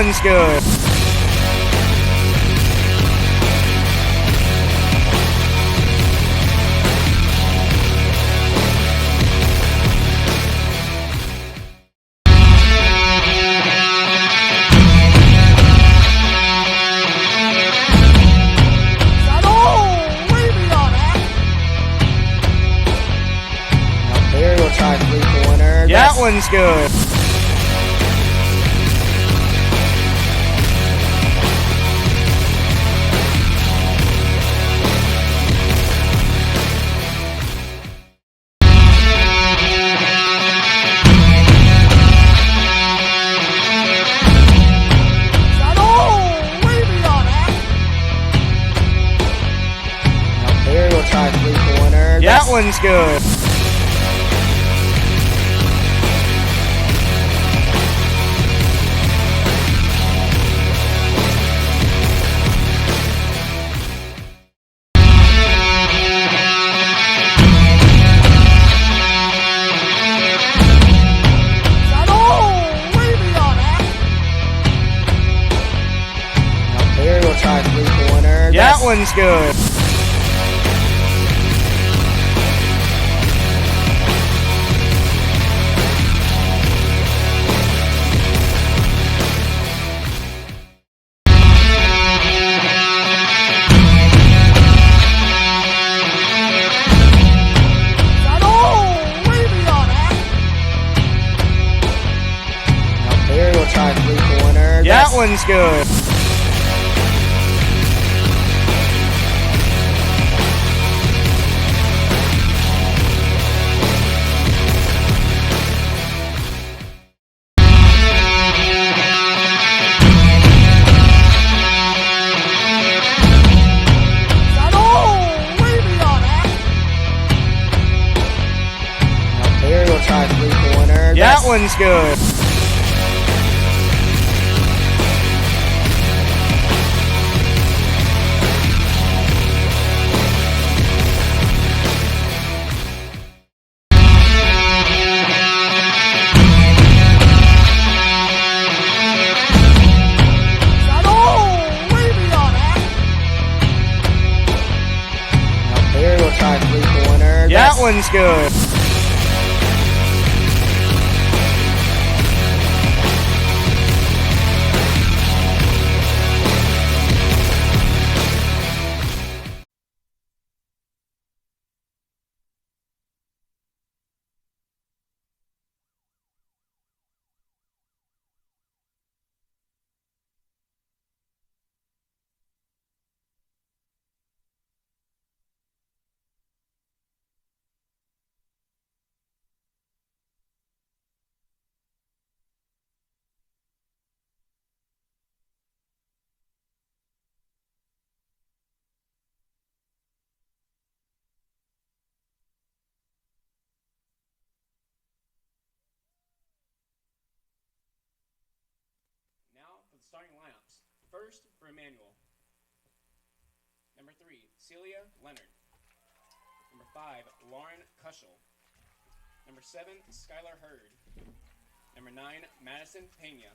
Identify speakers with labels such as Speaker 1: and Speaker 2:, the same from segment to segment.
Speaker 1: one's good.
Speaker 2: Try three-pointer.
Speaker 1: That one's good.
Speaker 2: There we'll try three-pointer.
Speaker 1: That one's good.
Speaker 2: Try three-pointer.
Speaker 1: That one's good.
Speaker 2: There we'll try three-pointer.
Speaker 1: That one's good.
Speaker 2: Try three-pointer.
Speaker 1: That one's good.
Speaker 2: There we'll try three-pointer.
Speaker 1: That one's good.
Speaker 3: Starting lineups. First for Emmanuel. Number 3, Celia Leonard. Number 5, Lauren Kushel. Number 7, Skylar Hurd. Number 9, Madison Pena.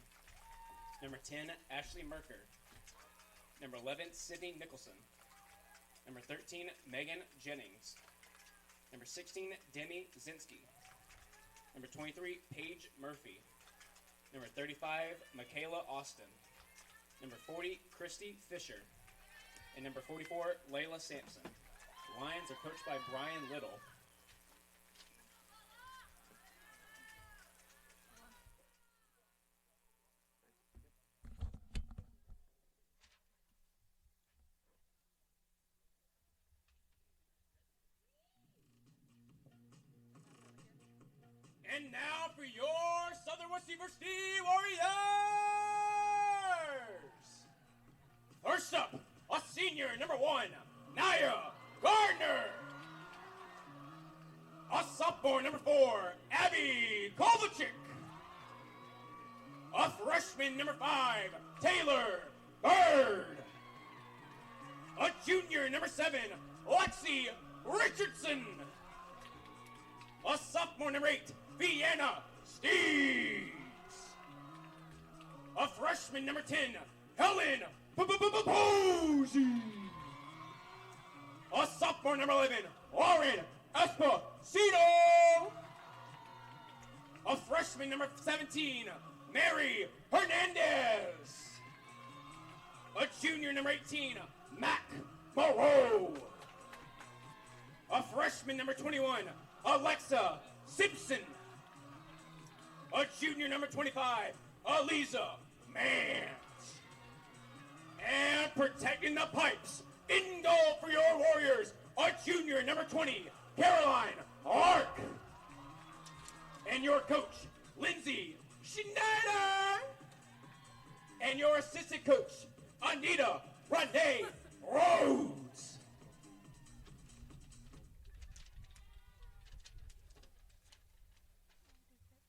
Speaker 3: Number 10, Ashley Merker. Number 11, Sydney Nicholson. Number 13, Megan Jennings. Number 16, Demi Zinski. Number 23, Paige Murphy. Number 35, Michaela Austin. Number 40, Christy Fisher. And number 44, Layla Sampson. The Lions are coached by Brian Little. And now for your Southern West University Warriors! First up, a senior, number 1, Naya Gardner. A sophomore, number 4, Abby Kovacic. A freshman, number 5, Taylor Bird. A junior, number 7, Lexi Richardson. A sophomore, number 8, Vienna Steves. A freshman. freshman number 10, Helen Posey. A sophomore number 11, Lauren Esposito. A freshman number 17, Mary Hernandez. A junior number 18, Mac Moreau. A freshman number 21, Alexa Simpson. A junior number 25, Aliza Mans. And protecting the pipes, in goal for your Warriors, a junior number 20, Caroline Lark. And your coach, Lindsay Schneider. And your assistant coach, Anita Renee Rhodes.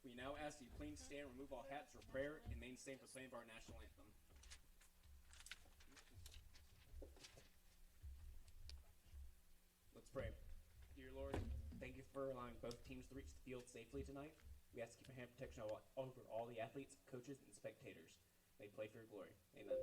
Speaker 3: We now ask you please stand, remove all hats for prayer, and remain standing for the singing of our national anthem. Let's pray. Dear Lord, thank you for allowing both teams to reach the field safely tonight. We ask you for hand protection over all the athletes, coaches, and spectators. May play for your glory. Amen.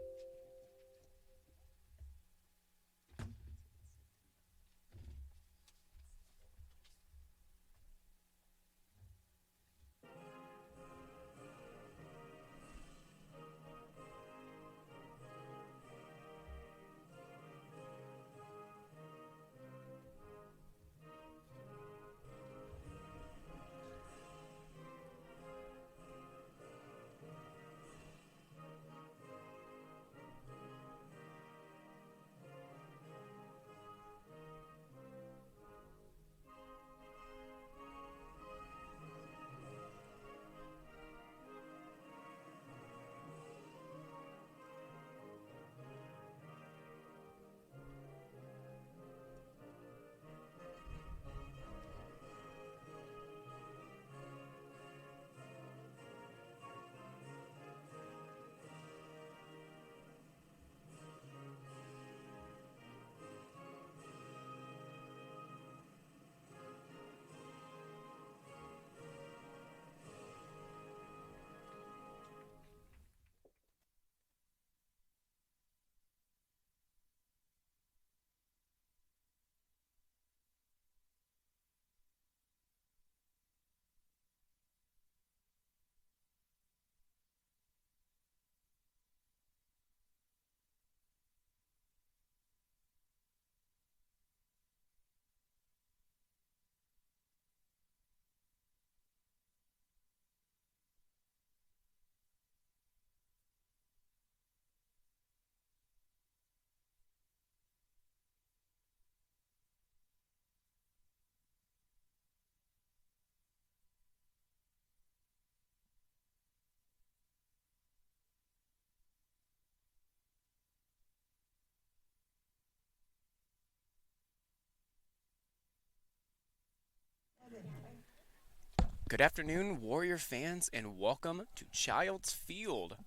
Speaker 3: Good afternoon, Warrior fans, and welcome to Child's Field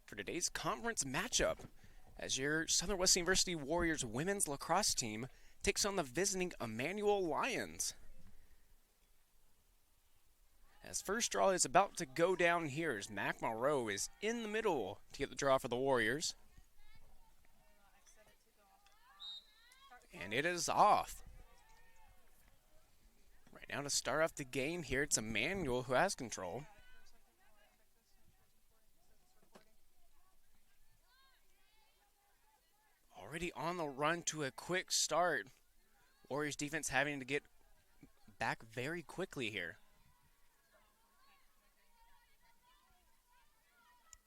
Speaker 3: for today's conference matchup as your Southern West University Warriors women's lacrosse team takes on the visiting Emmanuel Lions. As first draw is about to go down here as Mac Moreau is in the middle to get the draw for the Warriors. And it is off. Right now to start off the game here, it's Emmanuel who has control. Already on the run to a quick start. Warriors defense having to get back very quickly here.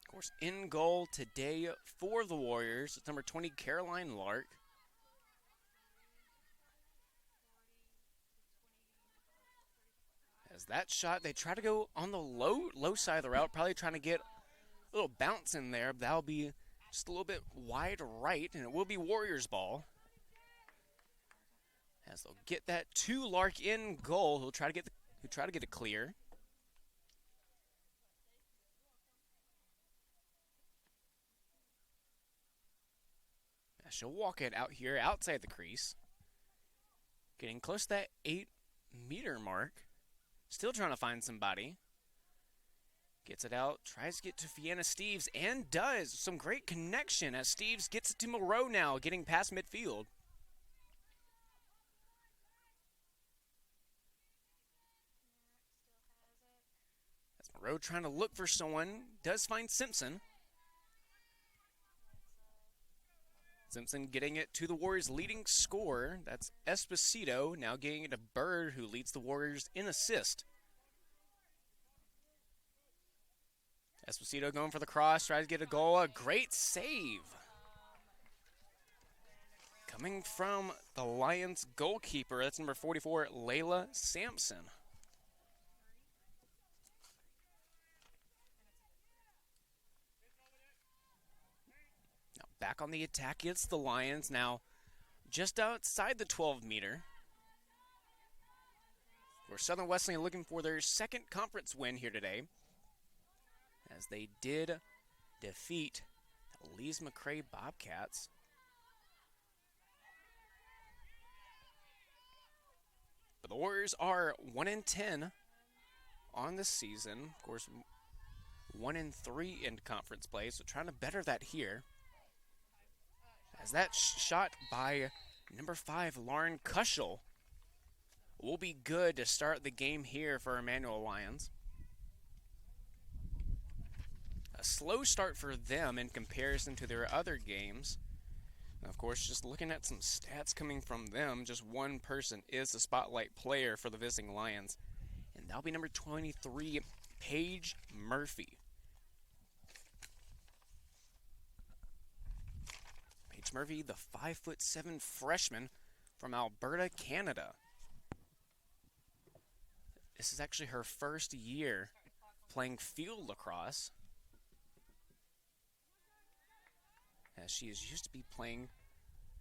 Speaker 3: Of course, in goal today for the Warriors, it's number 20, Caroline Lark. As that shot, they try to go on the low side of the route, probably trying to get a little bounce in there, but that'll be just a little bit wide right, and it will be Warriors ball. As they'll get that to Lark in goal, he'll try to get it clear. As she'll walk it out here outside the crease, getting close to that 8-meter mark. Still trying to find somebody. Gets it out, tries to get to Fianna Steves, and does. Some great connection as Steves gets it to Moreau now, getting past midfield. That's Moreau trying to look for someone. Does find Simpson. Simpson getting it to the Warriors' leading scorer. That's Esposito, now getting it to Bird, who leads the Warriors in assist. Esposito going for the cross, tries to get a goal. A great save. Coming from the Lions goalkeeper, that's number 44, Layla Sampson. Now back on the attack, it's the Lions. Now just outside the 12-meter. Where Southern Wesleyan looking for their second conference win here today, as they did defeat the Lees McRae Bobcats. But the Warriors are 1-10 on the season. Of course, 1-3 in conference play, so trying to better that here. As that shot by number 5, Lauren Kushel, will be good to start the game here for Emmanuel Lions. A slow start for them in comparison to their other games. And of course, just looking at some stats coming from them, just one person is the spotlight player for the visiting Lions, and that'll be number 23, Paige Murphy. Paige Murphy, the 5'7" freshman from Alberta, Canada. This is actually her first year playing field lacrosse, as she is used to be playing,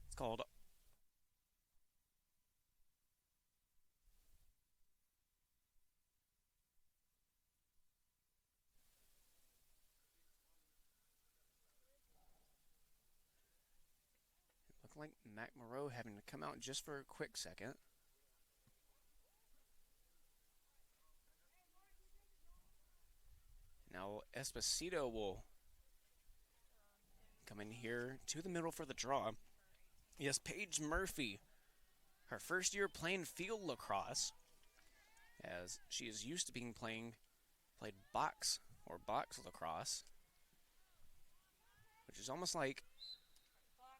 Speaker 3: it's called looking like Mac Moreau having to come out just for a quick second. Now Esposito will come in here to the middle for the draw. Yes, Paige Murphy, her first year playing field lacrosse, as she is used to being played box lacrosse, which is almost like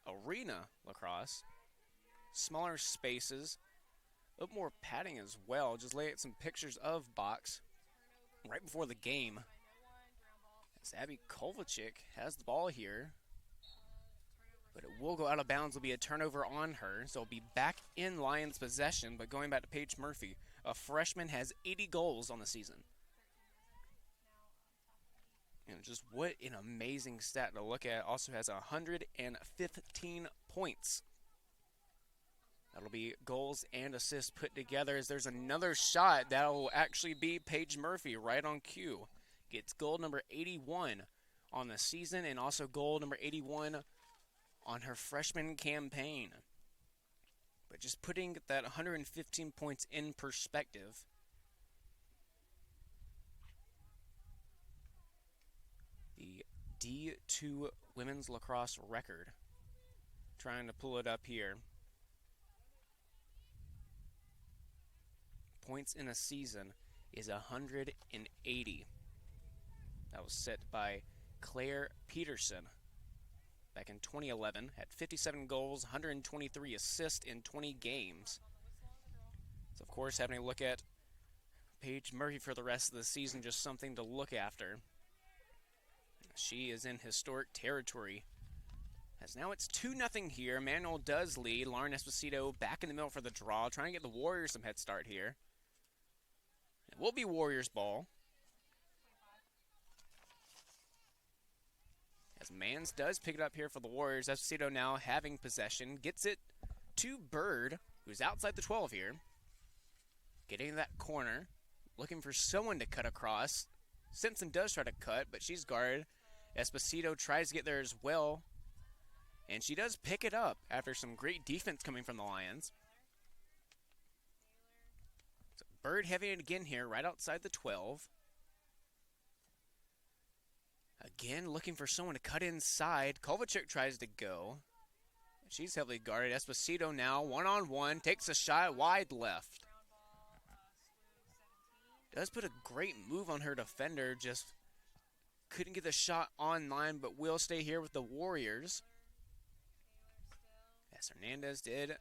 Speaker 3: arena lacrosse. Smaller spaces, a little more padding as well. Just lay out some pictures of box right before the game. As Abby Kovacic has the ball here, but it will go out of bounds. Will be a turnover on her, so it'll be back in Lions possession. But going back to Paige Murphy, a freshman, has 80 goals on the season. And just what an amazing stat to look at. Also has 115 points. That'll be goals and assists put together, as there's another shot that will actually be Paige Murphy right on cue. Gets goal number 81 on the season, and also goal number 81 on her freshman campaign. But just putting that 115 points in perspective, the D2 women's lacrosse record, trying to pull it up here. Points in a season is 180. That was set by Claire Peterson back in 2011, had 57 goals, 123 assists in 20 games. So, of course, having a look at Paige Murphy for the rest of the season, just something to look after. She is in historic territory, as now it's 2-0 here. Emmanuel does lead. Lauren Esposito back in the middle for the draw, trying to get the Warriors some head start here. It will be Warriors ball, as Mans does pick it up here for the Warriors. Esposito now having possession. Gets it to Bird, who's outside the 12 here. Getting that corner. Looking for someone to cut across. Simpson does try to cut, but she's guarded. Esposito tries to get there as well, and she does pick it up after some great defense coming from the Lions. So Bird having it again here, right outside the 12. Again, looking for someone to cut inside. Kovacic tries to go. She's heavily guarded. Esposito now, one-on-one, takes a shot wide left. Does put a great move on her defender, just couldn't get the shot online, but will stay here with the Warriors. Yes, Hernandez did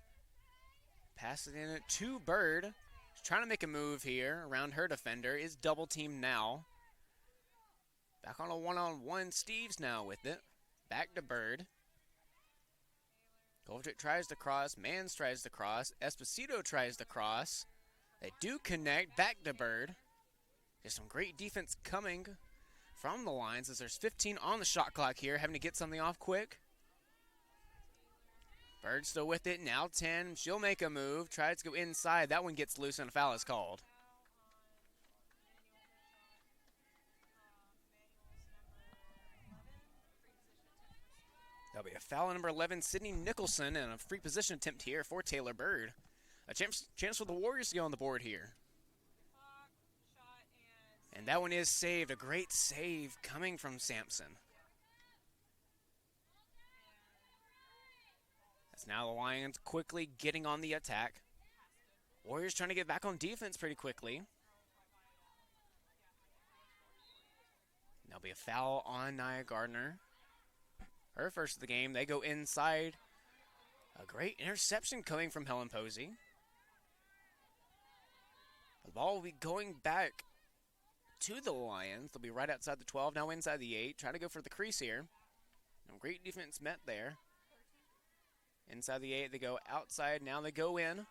Speaker 3: pass it in to Bird. She's trying to make a move here around her defender. Is double teamed now. Back on a one-on-one. Steve's now with it. Back to Bird. Kovacic tries to cross. Mans tries to cross. Esposito tries to cross. They do connect. Back to Bird. There's some great defense coming from the Lions as there's 15 on the shot clock here. Having to get something off quick. Bird still with it. Now 10. She'll make a move. Tries to go inside. That one gets loose and a foul is called. That'll be a foul on number 11, Sydney Nicholson, and a free position attempt here for Taylor Bird. A chance for the Warriors to get on the board here. And that one is saved. A great save coming from Sampson. That's now the Lions quickly getting on the attack. Warriors trying to get back on defense pretty quickly. There'll be a foul on Nia Gardner. Her first of the game. They go inside. A great interception coming from Helen Posey. The ball will be going back to the Lions. They'll be right outside the 12, now inside the 8. Trying to go for the crease here. No great defense met there. Inside the 8, they go outside. Now they go in.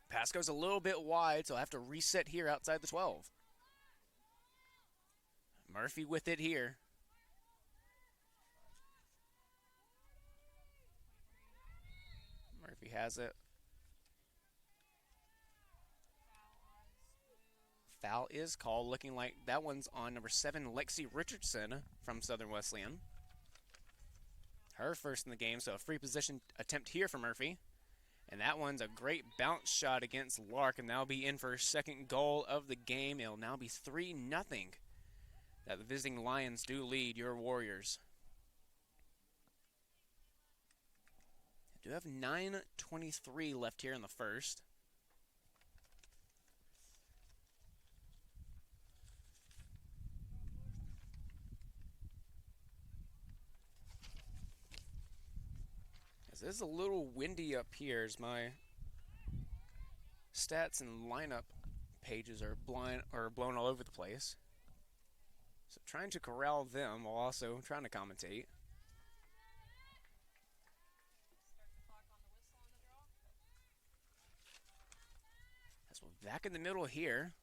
Speaker 3: Pass goes a little bit wide, so I'll have to reset here outside the 12. Murphy with it here. Murphy has it. Foul is called, looking like that one's on number 7, Lexi Richardson from Southern Wesleyan. Her first in the game, so a free position attempt here for Murphy. And that one's a great bounce shot against Lark, and that'll be in for her second goal of the game. It'll now be 3-0 that the visiting Lions do lead your Warriors. Do have 9:23 left here in the first. As it is a little windy up here as my stats and lineup pages are blown all over the place. So trying to corral them while also trying to commentate. Back in the middle here.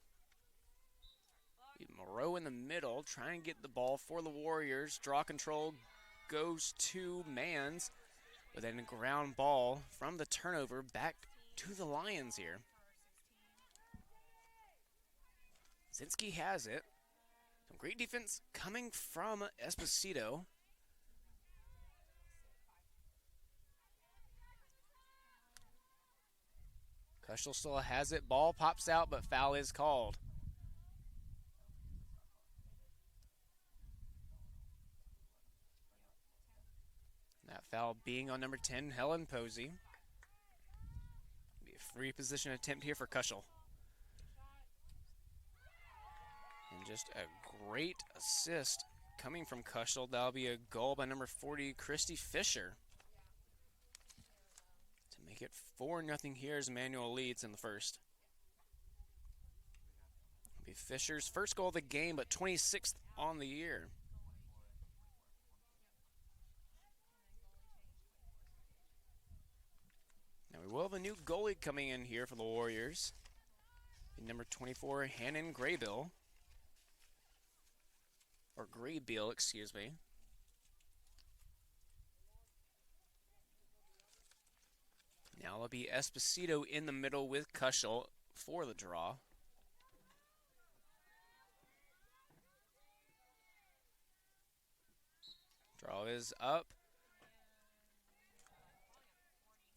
Speaker 3: Moreau in the middle, trying to get the ball for the Warriors. Draw control goes to Mans, but then a ground ball from the turnover back to the Lions here. Zinski has it. Some great defense coming from Esposito. Kushel still has it. Ball pops out, but foul is called. That foul being on number 10, Helen Posey. Be a free position attempt here for Kushel. And just a great assist coming from Kushel. That'll be a goal by number 40, Christy Fisher. Make it 4-0 here as Emmanuel leads in the first. It'll be Fisher's first goal of the game, but 26th on the year. Now we will have a new goalie coming in here for the Warriors. Number 24, Hannon Graybill. Or Graybill, excuse me. Now it'll be Esposito in the middle with Kushel for the draw. Draw is up.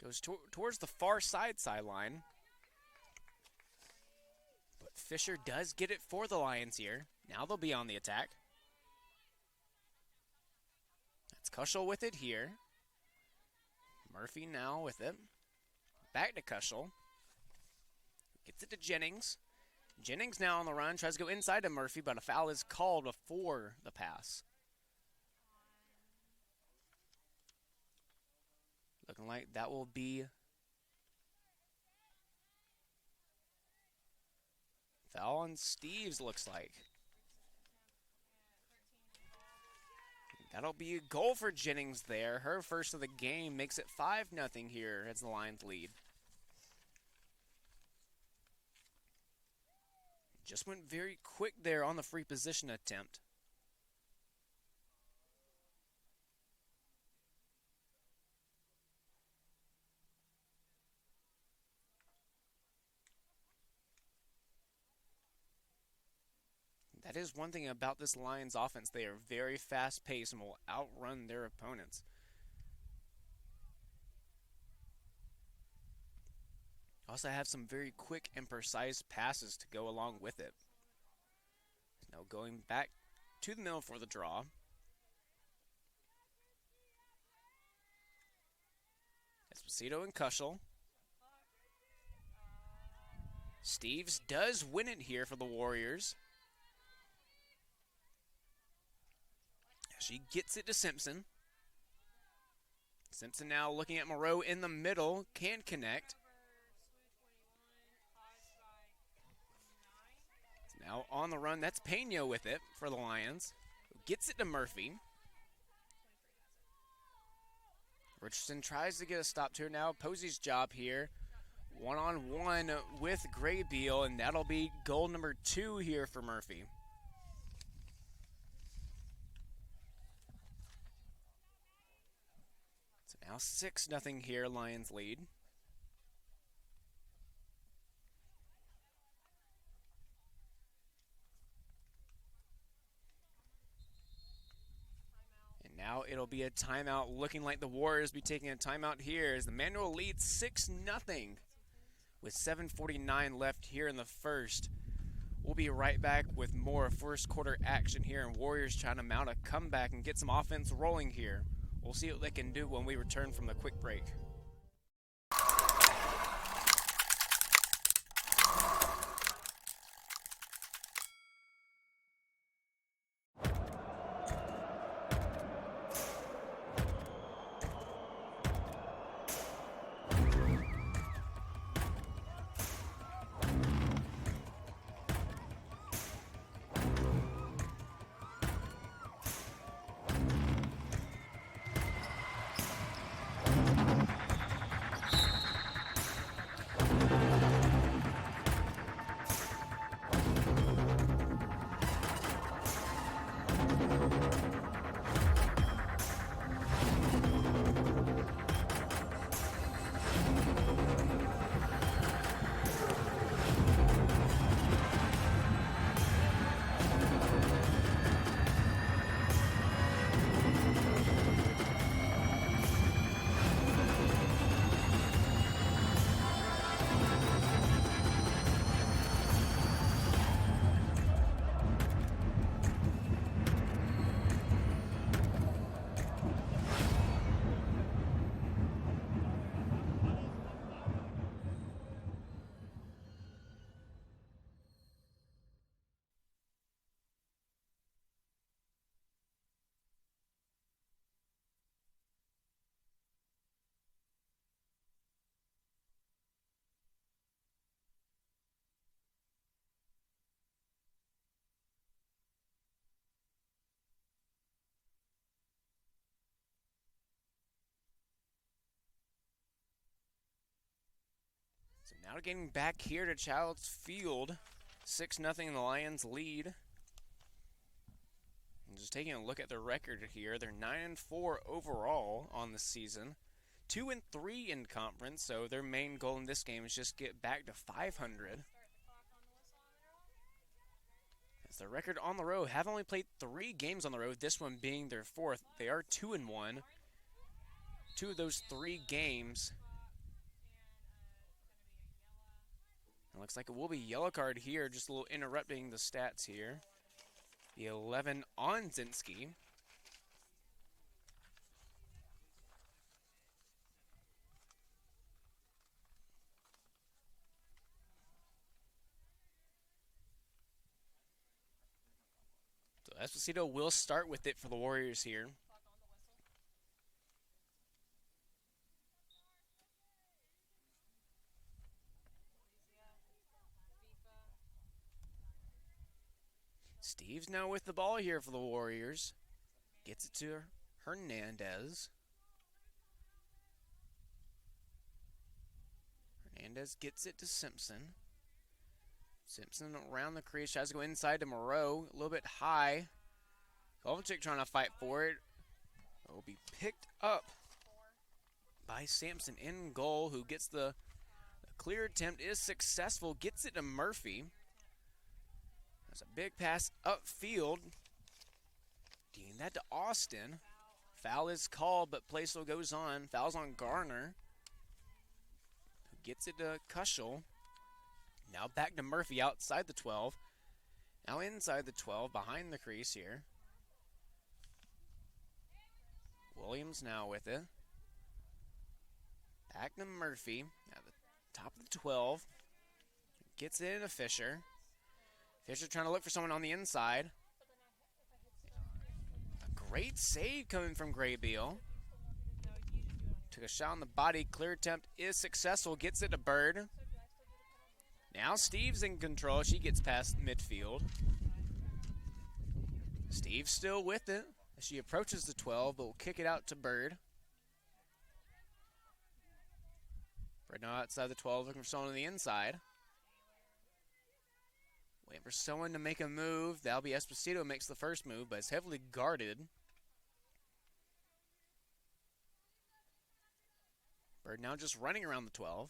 Speaker 3: Goes towards the far sideline. But Fisher does get it for the Lions here. Now they'll be on the attack. Kushel with it here. Murphy now with it. Back to Kushel. Gets it to Jennings. Jennings now on the run. Tries to go inside to Murphy, but a foul is called before the pass. Looking like that will be foul on Steves, looks like. That'll be a goal for Jennings there. Her first of the game makes it 5-0 here as the Lions lead. Just went very quick there on the free position attempt. That is one thing about this Lions offense. They are very fast-paced and will outrun their opponents. Also have some very quick and precise passes to go along with it. Now going back to the middle for the draw. Esposito and Kushel. Steves does win it here for the Warriors. She gets it to Simpson. Simpson now looking at Moreau in the middle. Can connect. Now on the run. That's Pena with it for the Lions. Gets it to Murphy. Richardson tries to get a stop to her now. Posey's job here. One-on-one with Graybeal, and that'll be goal number 2 here for Murphy. Now 6-0 here, Lions lead. And now it'll be a timeout, looking like the Warriors be taking a timeout here as Emmanuel leads 6-0 with 7:49 left here in the first. We'll be right back with more first quarter action here, and Warriors trying to mount a comeback and get some offense rolling here. We'll see what they can do when we return from the quick break. So now getting back here to Childs Field, 6-0 the Lions lead. And just taking a look at their record here, they're 9-4 overall on the season, 2-3 in conference. So their main goal in this game is just get back to 500. As their record on the road, have only played 3 games on the road. This one being their 4th. They are 2-1. 2 of those 3 games. It looks like it will be yellow card here, just a little interrupting the stats here. The 11 on Zinski. Esposito will start with it for the Warriors here. Steve's now with the ball here for the Warriors. Gets it to Hernandez. Hernandez gets it to Simpson. Simpson around the crease, tries to go inside to Moreau. A little bit high. Kovalchik trying to fight for it. It will be picked up by Sampson in goal, who gets the clear attempt, is successful, gets it to Murphy. There's a big pass upfield. Getting that to Austin. Foul is called, but play still goes on. Foul's on Garner, who gets it to Kushel. Now back to Murphy outside the 12. Now inside the 12, behind the crease here. Williams now with it. Back to Murphy at the top of the 12. Gets it into Fisher. Fisher trying to look for someone on the inside. A great save coming from Graybeal. Took a shot on the body. Clear attempt is successful. Gets it to Bird. Now Steve's in control. She gets past midfield. Steve's still with it as she approaches the 12, but will kick it out to Bird. Bird now outside the 12, looking for someone on the inside. Waiting for someone to make a move. That'll be Esposito makes the first move, but it's heavily guarded. Bird now just running around the 12.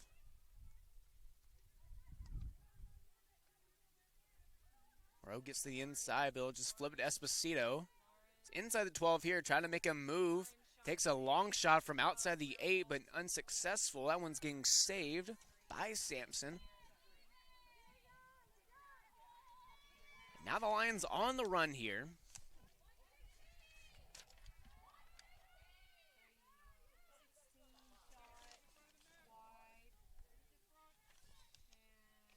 Speaker 3: Moreau gets to the inside, but he'll just flip it to Esposito. It's inside the 12 here, trying to make a move. Takes a long shot from outside the 8, but unsuccessful. That one's getting saved by Sampson. Now the Lions on the run here.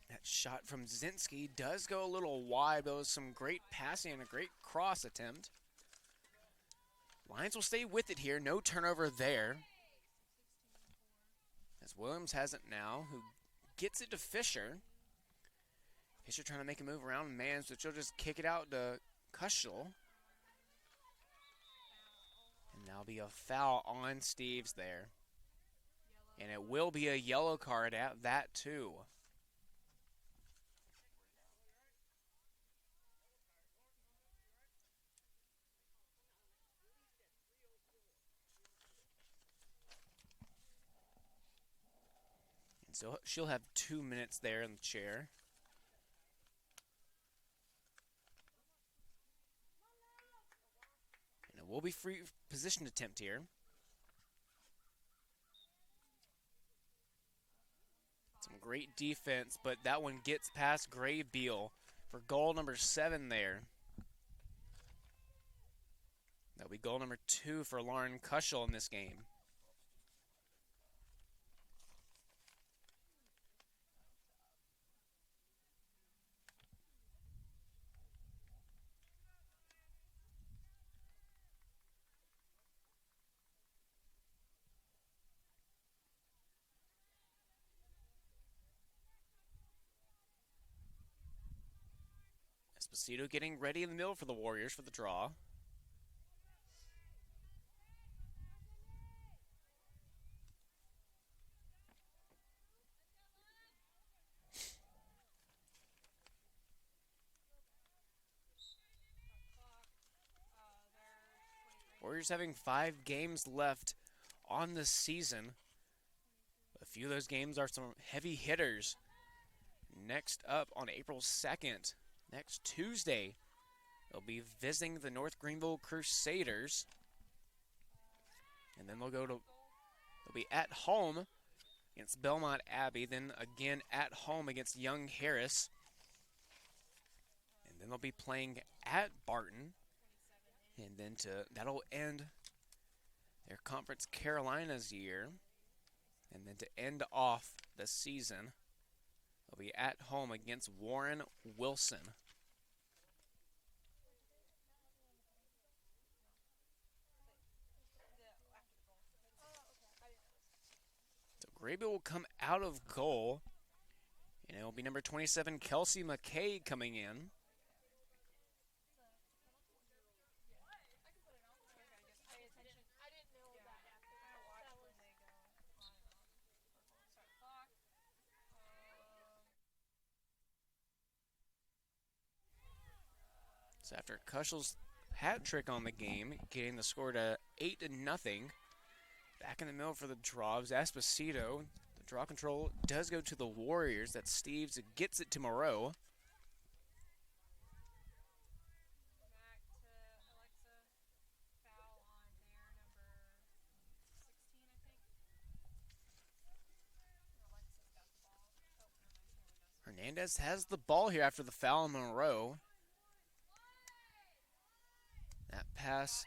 Speaker 3: That shot from Zinski does go a little wide, but it was some great passing and a great cross attempt. Lions will stay with it here. No turnover there. As Williams has it now, who gets it to Fisher. Fisher trying to make a move around man, so she'll just kick it out to Kushel. And that'll be a foul on Steves there. And it will be a yellow card at that too. And so she'll have 2 minutes there in the chair. Will be free position attempt here. Some great defense, but that one gets past Graybeal for goal number 7 there. That'll be goal number 2 for Lauren Kushel in this game. Esposito getting ready in the middle for the Warriors for the draw. Warriors having 5 games left on the season. A few of those games are some heavy hitters. Next up on April 2nd. Next Tuesday, they'll be visiting the North Greenville Crusaders. And then they'll be at home against Belmont Abbey, then again at home against Young Harris. And then they'll be playing at Barton. And then that'll end their Conference Carolinas year. And then to end off the season, they'll be at home against Warren Wilson. Graby will come out of goal. And it will be number 27, Kelsey McKay, coming in. So after Kushell's hat trick on the game, getting the score to 8-0. Back in the middle for the draws, Esposito. The draw control does go to the Warriors. That Steves gets it to Moreau. Hernandez has the ball here after the foul on Monroe. That pass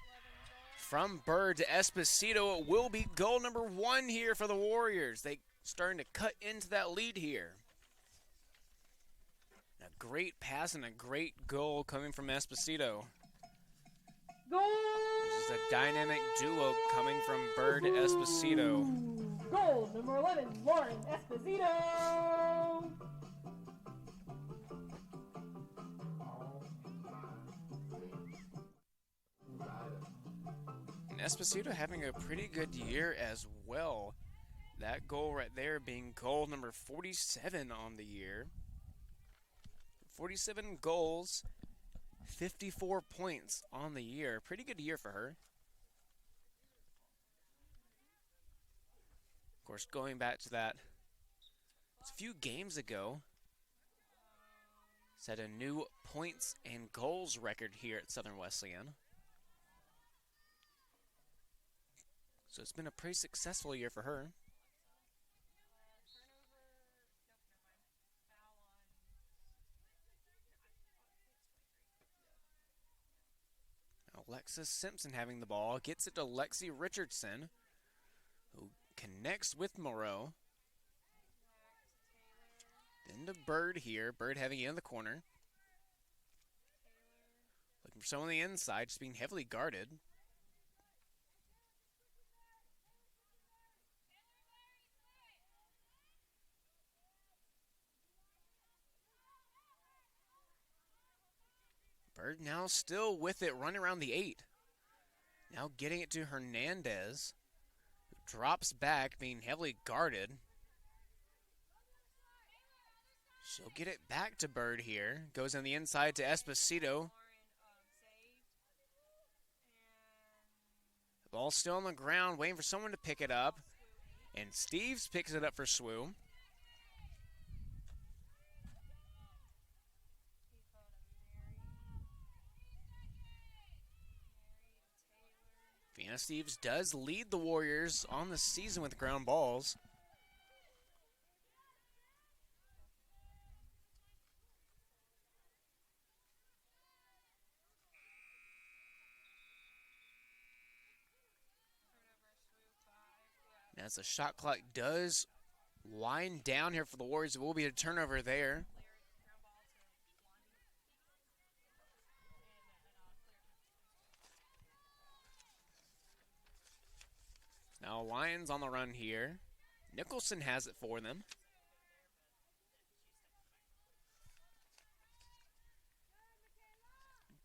Speaker 3: from Bird to Esposito. It will be goal number 1 here for the Warriors. They starting to cut into that lead here. A great pass and a great goal coming from Esposito.
Speaker 4: Goal!
Speaker 3: This is a dynamic duo coming from Bird to Esposito.
Speaker 4: Goal number 11, Lauren Esposito!
Speaker 3: And Esposito having a pretty good year as well. That goal right there being goal number 47 on the year. 47 goals, 54 points on the year. Pretty good year for her. Of course, going back to that, it's a few games ago, set a new points and goals record here at Southern Wesleyan. So it's been a pretty successful year for her. Alexis Simpson having the ball, gets it to Lexi Richardson, who connects with Moreau. Then to Bird here, Bird having it in the corner. Looking for someone on the inside, just being heavily guarded. Bird now still with it, running around the 8. Now getting it to Hernandez, who drops back, being heavily guarded. She'll get it back to Bird here. Goes on the inside to Esposito. The ball's still on the ground, waiting for someone to pick it up. And Steves picks it up for SWU. Fiona Steves does lead the Warriors on the season with ground balls. As the shot clock does wind down here for the Warriors, it will be a turnover there. Now Lions on the run here. Nicholson has it for them.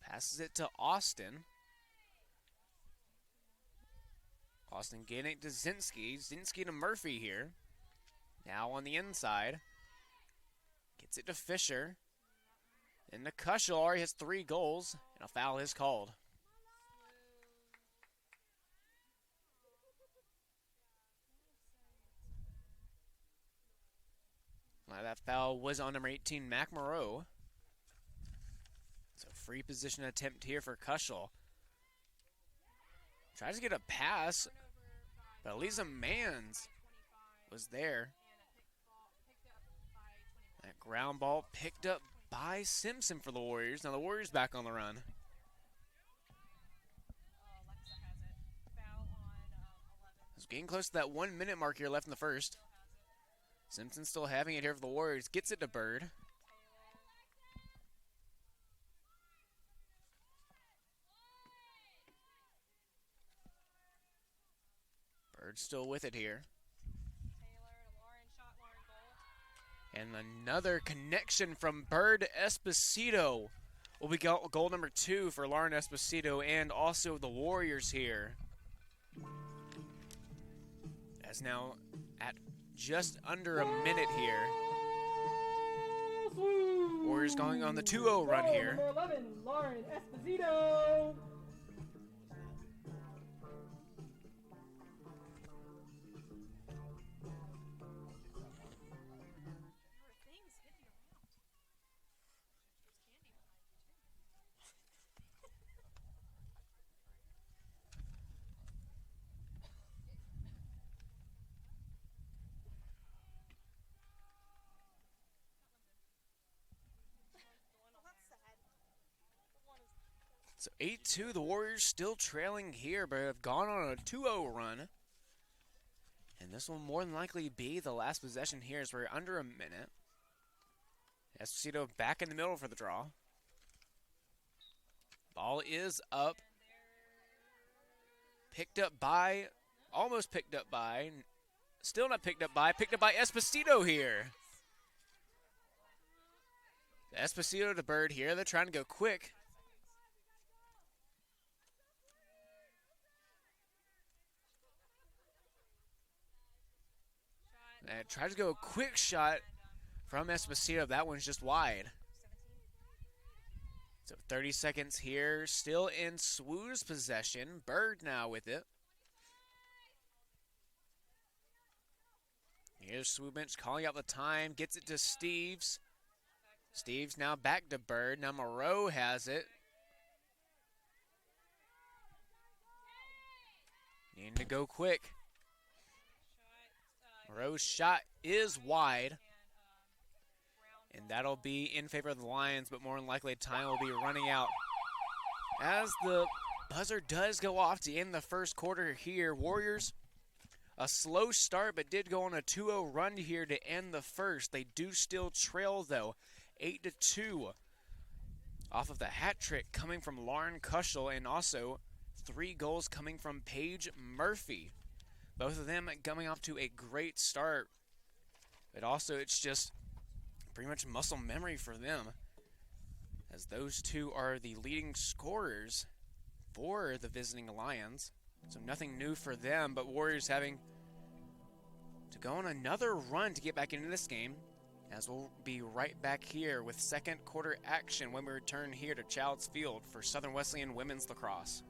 Speaker 3: Passes it to Austin. Austin getting it to Zinski. Zinski to Murphy here. Now on the inside. Gets it to Fisher. Then to Kushel. Already has 3 goals. And a foul is called. That foul was on number 18, Mac Moreau. So free position attempt here for Kushel. Tries to get a pass, but Elisa Mans was there. That ground ball picked up by Simpson for the Warriors. Now the Warriors back on the run. It's getting close to that 1 minute mark here left in the first. Simpson still having it here for the Warriors. Gets it to Bird. Bird still with it here.
Speaker 5: And another connection from Bird Esposito will be goal number 2 for Lauren Esposito and also the Warriors here. As now at just under a minute here. Warriors going on the 2-0 run here.
Speaker 4: Number 11, Lauren Esposito.
Speaker 5: So 8-2, the Warriors still trailing here, but have gone on a 2-0 run. And this will more than likely be the last possession here as we're under a minute. Esposito back in the middle for the draw. Ball is up. Picked up by, almost picked up by, still not picked up by Esposito here. Esposito to Bird here. They're trying to go quick. And tries to go a quick shot from Esposito. That one's just wide. So 30 seconds here. Still in SWU's possession. Bird now with it. Here's SWU bench calling out the time. Gets it to Steves. Steves now back to Bird. Now Moreau has it. Needing to go quick. Moreau's shot is wide. And that'll be in favor of the Lions, but more than likely time will be running out. As the buzzer does go off to end the first quarter here, Warriors, a slow start, but did go on a 2-0 run here to end the first. They do still trail, though, 8-2. Off of the hat trick coming from Lauren Kushel, and also 3 goals coming from Paige Murphy. Both of them coming off to a great start. But also, it's just pretty much muscle memory for them, as those two are the leading scorers for the visiting Lions. So nothing new for them, but Warriors having to go on another run to get back into this game, as we'll be right back here with second quarter action when we return here to Childs Field for Southern Wesleyan Women's Lacrosse.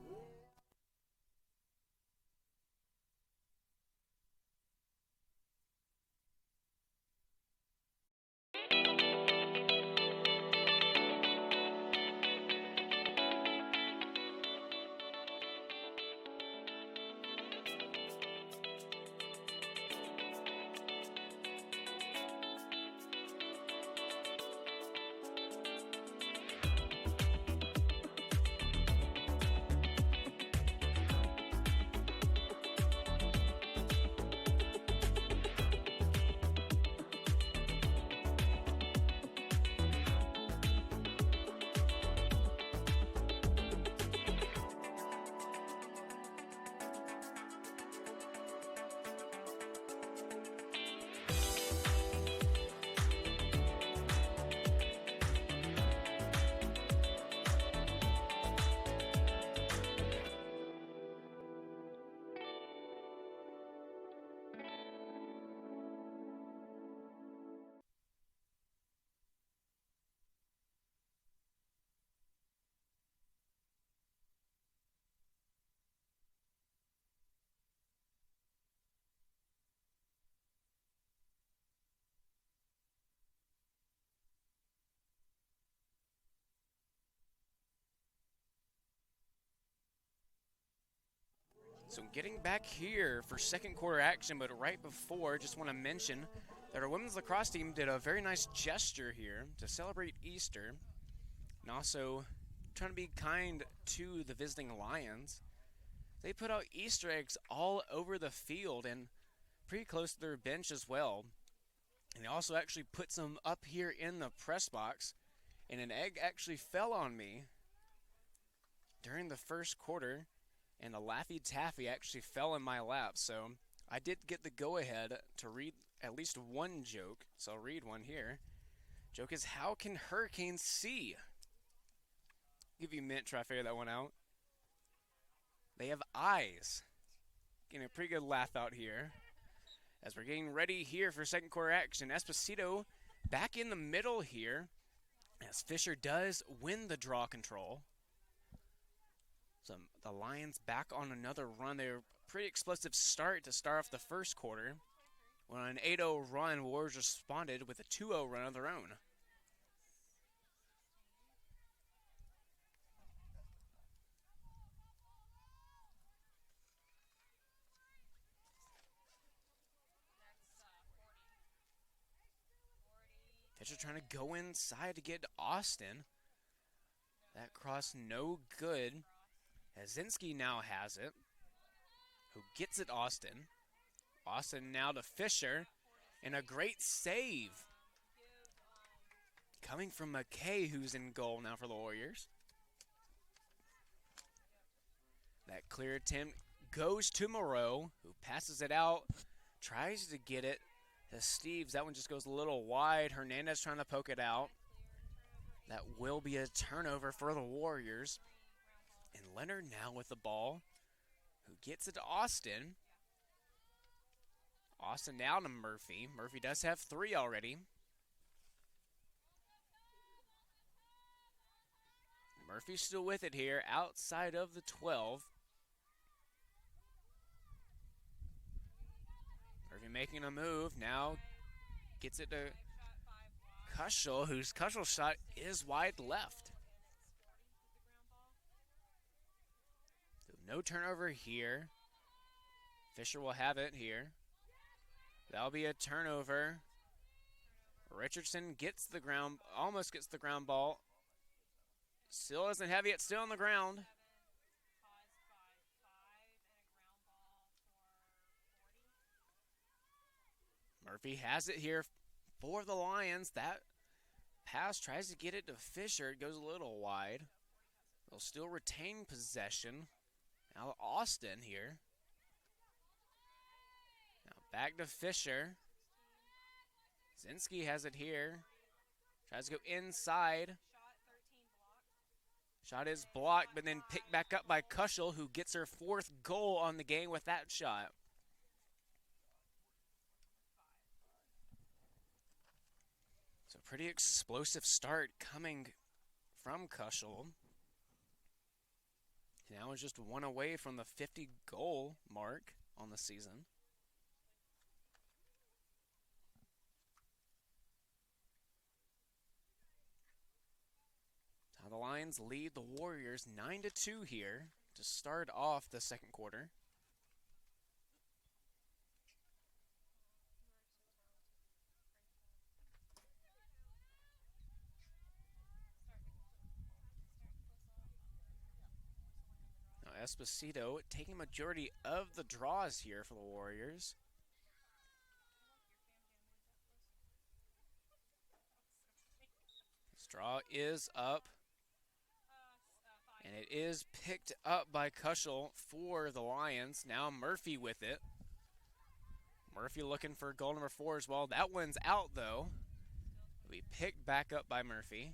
Speaker 5: So getting back here for second quarter action, but right before, just want to mention that our women's lacrosse team did a very nice gesture here to celebrate Easter, and also trying to be kind to the visiting Lions. They put out Easter eggs all over the field and pretty close to their bench as well. And they also actually put some up here in the press box, and an egg actually fell on me during the first quarter, and a Laffy Taffy actually fell in my lap. So I did get the go-ahead to read at least one joke, so I'll read one here. Joke is, how can hurricanes see? Give you a minute to try to figure that one out. They have eyes. Getting a pretty good laugh out here. As we're getting ready here for second quarter action, Esposito back in the middle here, as Fisher does win the draw control. So the Lions back on another run. They were a pretty explosive start to start off the first quarter. When on an 8-0 run, Warriors responded with a 2-0 run of their own. Fisher trying to go inside to get to Austin. That cross no good. Hazinski now has it. Who gets it, Austin. Austin now to Fisher. And a great save. Coming from McKay, who's in goal now for the Warriors. That clear attempt goes to Moreau, who passes it out. Tries to get it to Steves. That one just goes a little wide. Hernandez trying to poke it out. That will be a turnover for the Warriors. And Leonard now with the ball, who gets it to Austin. Austin now to Murphy. Murphy does have 3 already. Murphy's still with it here, outside of the 12. Murphy making a move, now gets it to Kushel, whose Kushel shot is wide left. So no turnover here. Fisher will have it here. That'll be a turnover. Richardson gets the ground, almost gets the ground ball. Still doesn't have it, still on the ground. Murphy has it here for the Lions. That pass tries to get it to Fisher. It goes a little wide. They'll still retain possession. Now Austin here. Now back to Fisher. Zinski has it here. Tries to go inside. Shot is blocked, but then picked back up by Kushel, who gets her 4th goal on the game with that shot. So pretty explosive start coming from Kushel. Now is just 1 away from the 50 goal mark on the season. Now the Lions lead the Warriors 9-2 here to start off the second quarter. Now Esposito taking majority of the draws here for the Warriors. This draw is up. And it is picked up by Kushel for the Lions. Now Murphy with it. Murphy looking for goal number 4 as well. That one's out, though. It'll be picked back up by Murphy.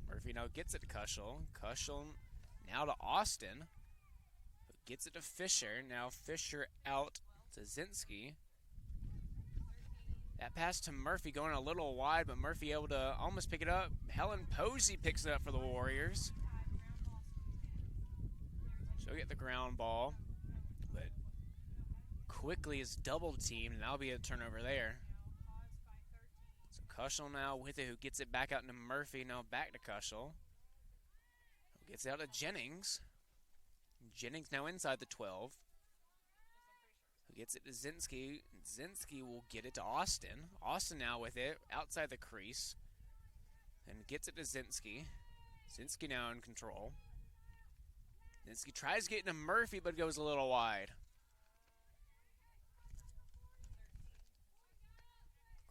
Speaker 5: Murphy now gets it to Kushel. Kushel now to Austin. Who gets it to Fisher. Now Fisher out to Zinski. That pass to Murphy going a little wide, but Murphy able to almost pick it up. Helen Posey picks it up for the Warriors. She'll get the ground ball, but quickly is double teamed, and that'll be a turnover there. So Kushel now with it, who gets it back out into Murphy. Now back to Kushel. Who gets it out to Jennings. Jennings now inside the 12. Who gets it to Zinski. Zinski will get it to Austin. Austin now with it, outside the crease. And gets it to Zinski. Zinski now in control. Zinski tries to get into Murphy, but goes a little wide.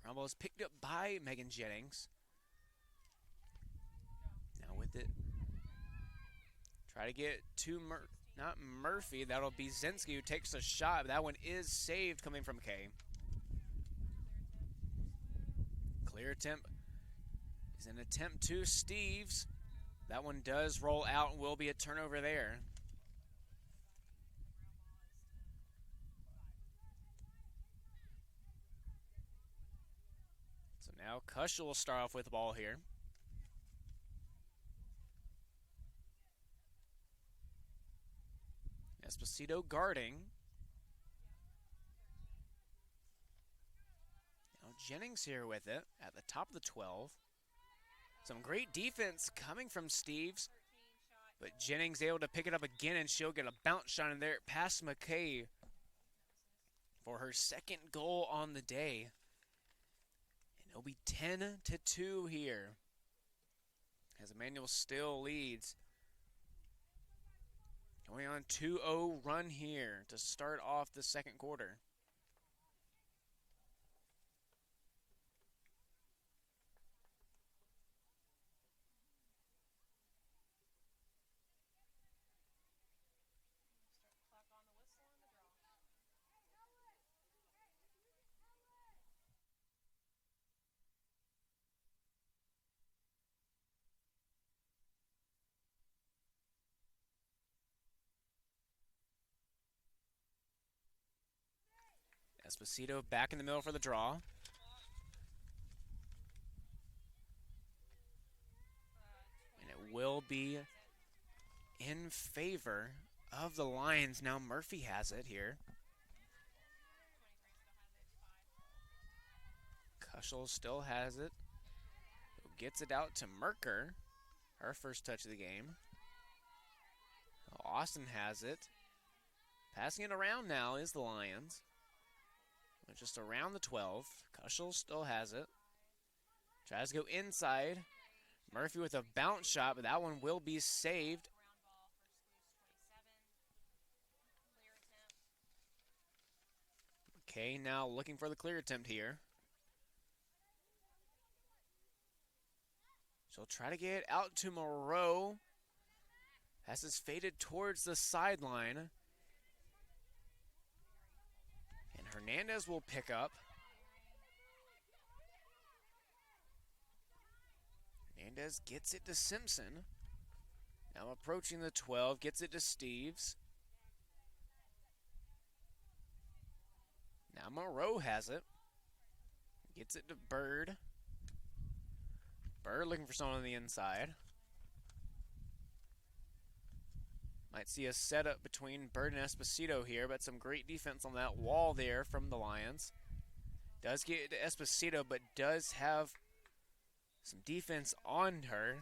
Speaker 5: Ground ball is picked up by Megan Jennings. Now with it. Try to get to not Murphy. That'll be Zinski who takes a shot. That one is saved coming from Kay. Clear attempt is an attempt to Steves. That one does roll out and will be a turnover there. So now Kushel will start off with the ball here. Esposito guarding. Now Jennings here with it at the top of the 12. Some great defense coming from Steves, but Jennings able to pick it up again, and she'll get a bounce shot in there past McKay for her second goal on the day. And it'll be 10-2 here as Emmanuel still leads. Going on 2-0 run here to start off the second quarter. Esposito back in the middle for the draw. And it will be in favor of the Lions. Now Murphy has it here. Kushel still has it. Gets it out to Merker. Her first touch of the game. Austin has it. Passing it around now is the Lions. Just around the 12. Kushel still has it. Tries to go inside. Murphy with a bounce shot, but that one will be saved. Okay, now looking for the clear attempt here. She'll try to get it out to Moreau. Pass is faded towards the sideline. Hernandez will pick up. Hernandez gets it to Simpson. Now approaching the 12, gets it to Steves. Now Moreau has it. Gets it to Bird. Bird looking for someone on the inside. Might see a setup between Bird and Esposito here, but some great defense on that wall there from the Lions. Does get to Esposito, but does have some defense on her.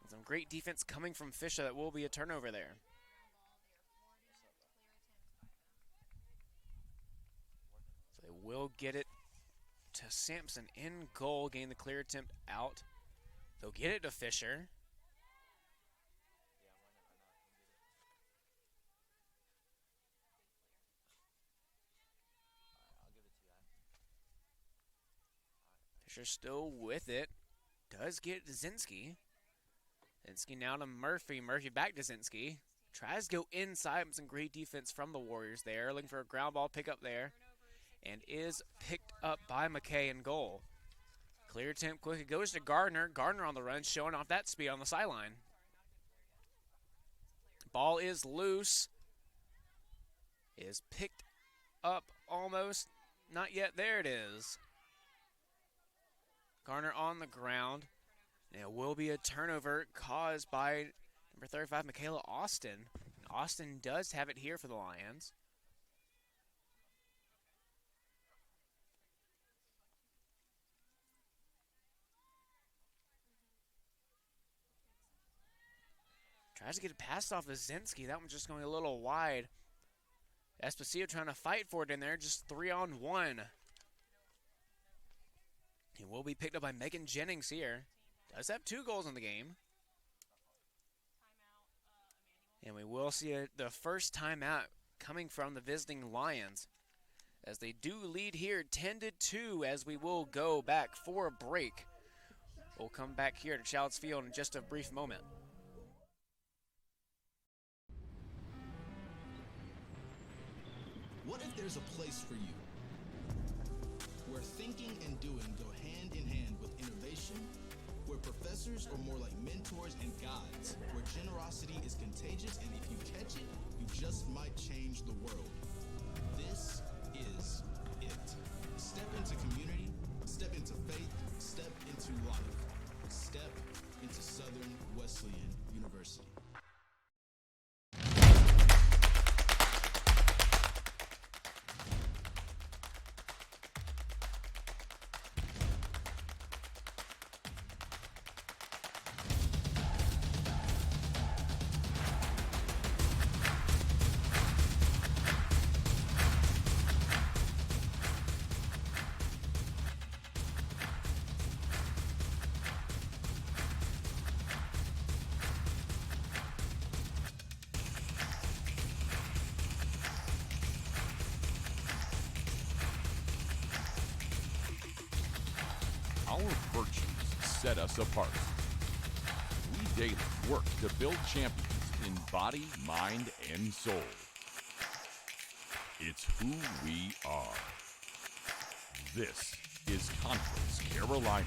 Speaker 5: And some great defense coming from Fisher. That will be a turnover there. So they will get it to Sampson in goal, gain the clear attempt out. They'll get it to Fisher. Fisher still with it. Does get it to Zinski. Zinski now to Murphy. Murphy back to Zinski. Tries to go inside with some great defense from the Warriors there. Looking for a ground ball pickup there. And is picked up by McKay in goal. Clear attempt quick. It goes to Gardner. Gardner on the run, showing off that speed on the sideline. Ball is loose. Is picked up almost. Not yet. There it is. Garner on the ground. And it will be a turnover caused by number 35, Michaela Austin. Austin does have it here for the Lions. Tries to get it passed off of Zinski. That one's just going a little wide. Esposito trying to fight for it in there. Just 3-on-1. He will be picked up by Megan Jennings here. Does have 2 goals in the game. And we will see the first timeout coming from the visiting Lions, as they do lead here 10-2 as we will go back for a break. We'll come back here to Childs Field in just a brief moment.
Speaker 6: What if there's a place for you where thinking and doing go hand in hand with innovation, where professors are more like mentors and guides, where generosity is contagious, and if you catch it, you just might change the world? This is it. Step into community, step into faith, step into life. Step into Southern Wesleyan University.
Speaker 7: Our virtues set us apart. We daily work to build champions in body, mind, and soul. It's who we are. This is Conference Carolina.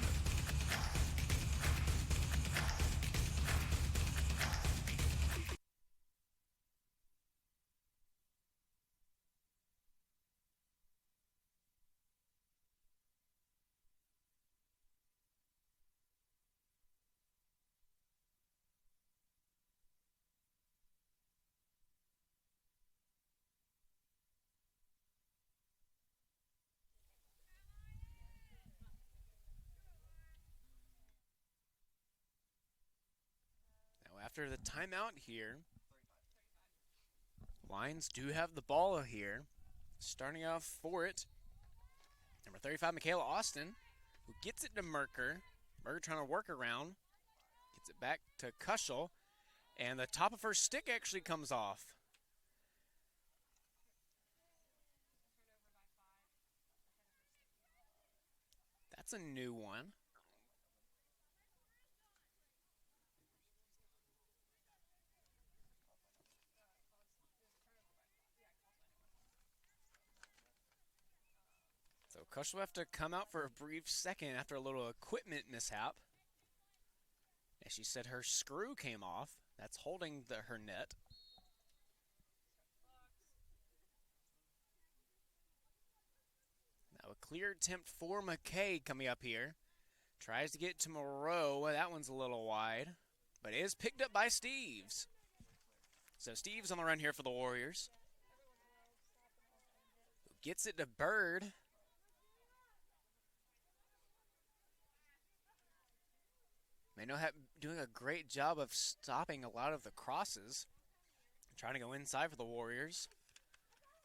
Speaker 5: Now after the timeout here, Lions do have the ball here. Starting off for it, number 35, Michaela Austin, who gets it to Merker. Merker trying to work around. Gets it back to Kushel. And the top of her stick actually comes off. That's a new one. So Kushel will have to come out for a brief second after a little equipment mishap. As she said, her screw came off. That's holding her net. Now a clear attempt for McKay coming up here. Tries to get to Moreau. That one's a little wide. But it is picked up by Steves. So Steves on the run here for the Warriors. Gets it to Bird. Mano doing a great job of stopping a lot of the crosses. Trying to go inside for the Warriors.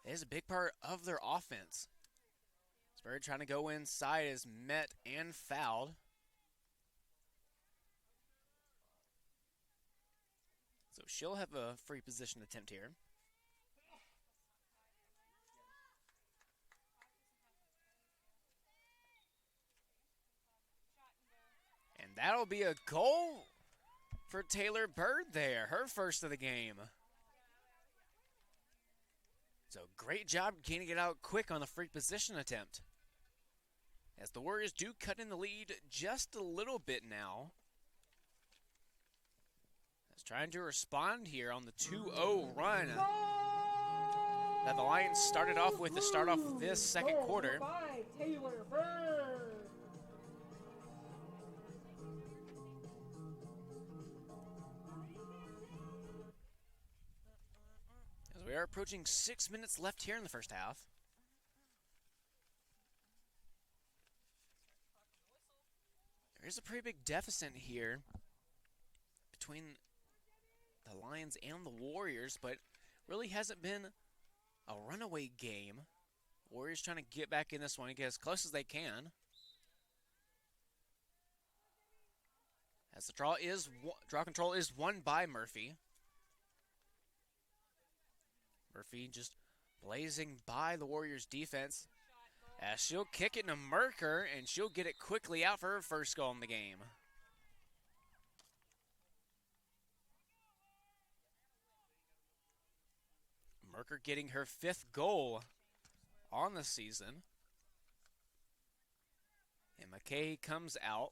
Speaker 5: It is a big part of their offense. Bird trying to go inside is met and fouled. So she'll have a free position attempt here. And that'll be a goal for Taylor Bird there, her first of the game. So great job getting it out quick on the free position attempt. As the Warriors do cut in the lead just a little bit now. As trying to respond here on the 2-0 run that the Lions started off with to start off this second quarter.
Speaker 4: Taylor Bird.
Speaker 5: As we are approaching 6 minutes left here in the first half. There is a pretty big deficit here between the Lions and the Warriors, but really hasn't been a runaway game. Warriors trying to get back in this one and get as close as they can. As the draw control is won by Murphy. Murphy just blazing by the Warriors defense. As she'll kick it to Merker, and she'll get it quickly out for her first goal in the game. Merker getting her 5th goal on the season. And McKay comes out.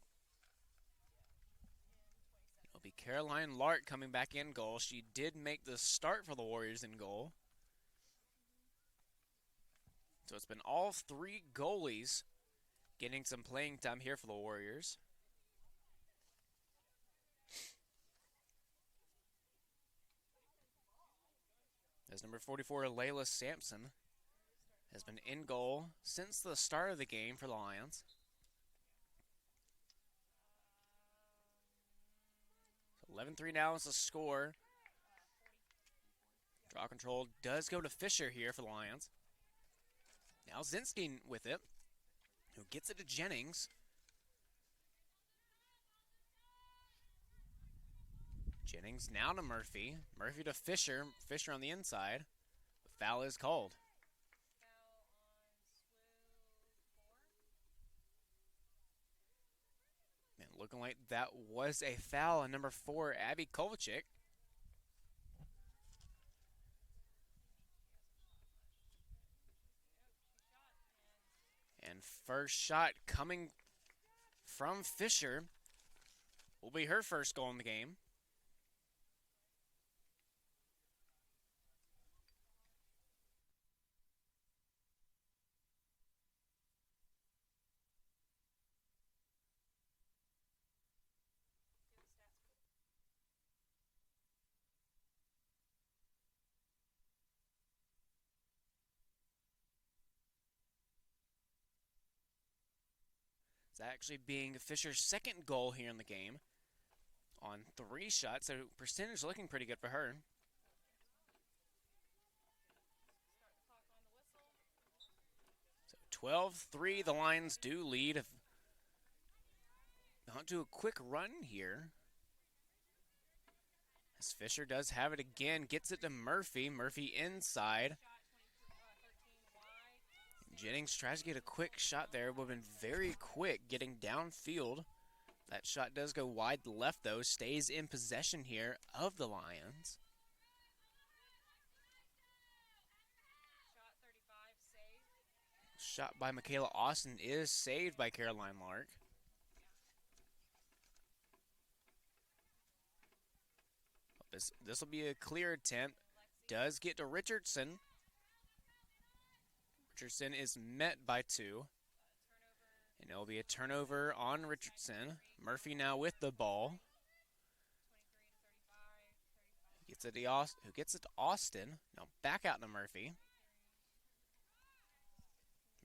Speaker 5: It'll be Caroline Lark coming back in goal. She did make the start for the Warriors in goal. So it's been all three goalies getting some playing time here for the Warriors. As number 44, Layla Sampson, has been in goal since the start of the game for the Lions. 11-3 now is the score. Draw control does go to Fisher here for the Lions. Now Zinski with it, who gets it to Jennings. Jennings now to Murphy. Murphy to Fisher. Fisher on the inside. The foul is called. And looking like that was a foul on number 4, Abby Kovacic. And first shot coming from Fisher will be her first goal in the game. It's actually being Fisher's second goal here in the game on 3 shots, so percentage looking pretty good for her. So 12-3, the Lions do lead. On to a quick run here. As Fisher does have it again, gets it to Murphy. Murphy inside. Jennings tries to get a quick shot there. Would have been very quick getting downfield. That shot does go wide left, though. Stays in possession here of the Lions. Shot by Michaela Austin is saved by Caroline Lark. This will be a clear attempt. Does get to Richardson. Richardson is met by 2. And it will be a turnover on Richardson. Murphy now with the ball. Gets it who gets it to Austin. Now back out to Murphy.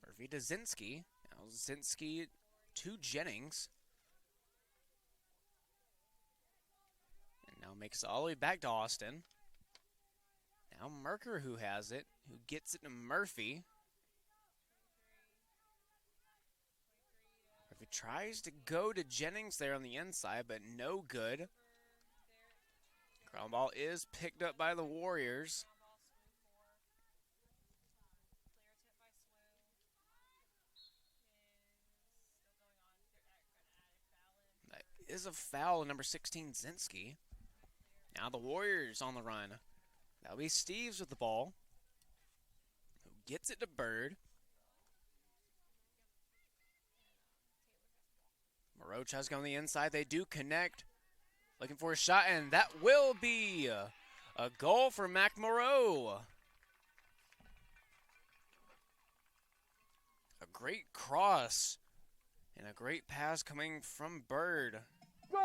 Speaker 5: Murphy to Zinski. Now Zinski to Jennings. And now makes it all the way back to Austin. Now Merker who has it. Who gets it to Murphy. Murphy tries to go to Jennings there on the inside, but no good. Ground ball is picked up by the Warriors. That is a foul on number 16, Zinski. Now the Warriors on the run. That'll be Steves with the ball. Who gets it to Bird. Moreau tries to go on the inside. They do connect. Looking for a shot, and that will be a goal for Mac Moreau. A great cross and a great pass coming from Bird.
Speaker 4: Goal!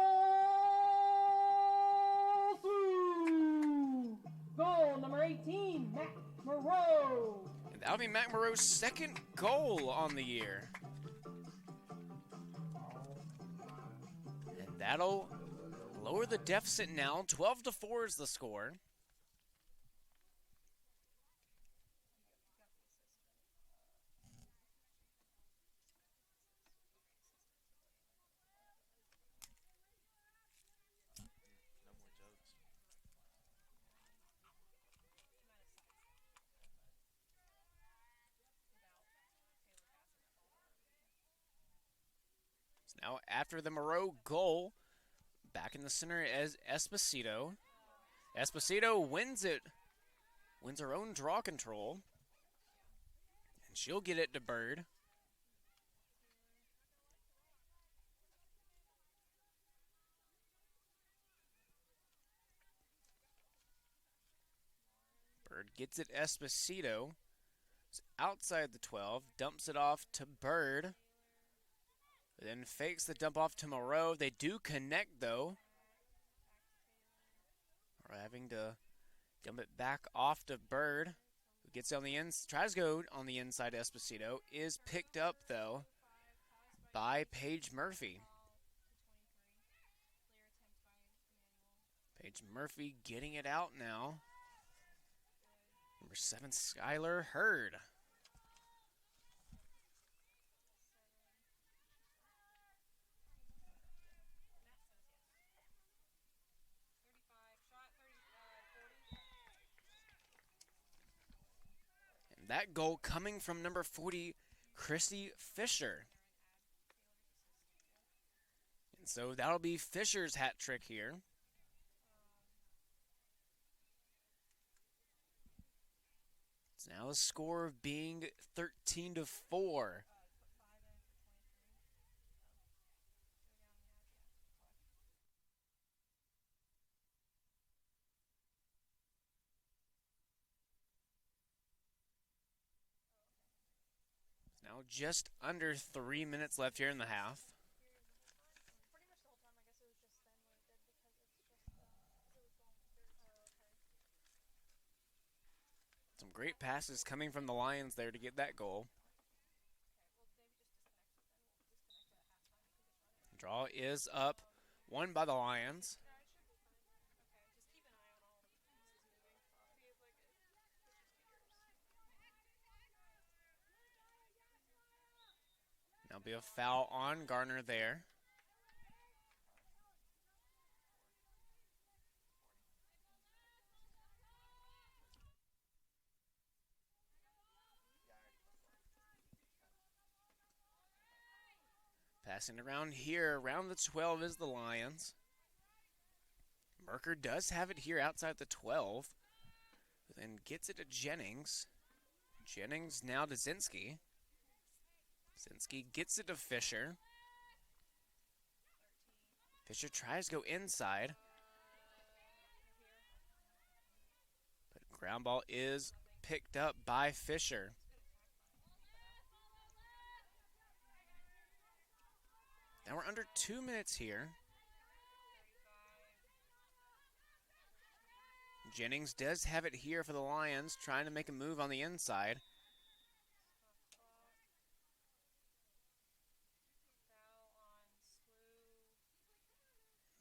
Speaker 4: Sioux! Goal number 18, Mac Moreau.
Speaker 5: And that'll be Mac Moreau's second goal on the year. And that'll lower the deficit now. 12-4 is the score. So now after the Moreau goal, back in the center as Esposito. Esposito wins it. Wins her own draw control. And she'll get it to Bird. Bird gets it Esposito. It's outside the 12, dumps it off to Bird. Then fakes the dump off to Moreau. They do connect though. We're having to dump it back off to Bird. Who gets on the ins, tries to go on the inside. Esposito is picked up though by Paige Murphy. Paige Murphy getting it out now. Number 7, Skylar Hurd. And that goal coming from number 40, Chrissy Fisher. And so that'll be Fisher's hat trick here. It's now a score of being 13-4. It's now just under 3 minutes left here in the half. Some great passes coming from the Lions there to get that goal. Draw is up, won by the Lions. There'll be a foul on Garner there. Passing around here, around the 12 is the Lions. Merker does have it here outside the 12. Then gets it to Jennings. Jennings now to Zinski. Zinski gets it to Fisher. Fisher tries to go inside. But ground ball is picked up by Fisher. Now we're under 2 minutes here. Jennings does have it here for the Lions, trying to make a move on the inside.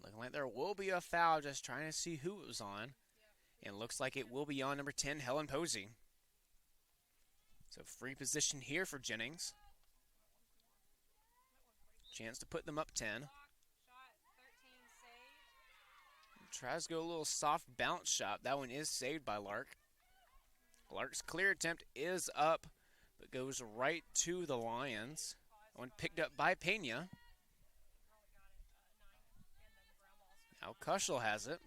Speaker 5: Looking like there will be a foul, just trying to see who it was on. And looks like it will be on number 10, Helen Posey. So free position here for Jennings. Chance to put them up 10. Tries to go a little soft bounce shot. That one is saved by Lark. Lark's clear attempt is up, but goes right to the Lions. One picked up by Pena. Now Kushel has it.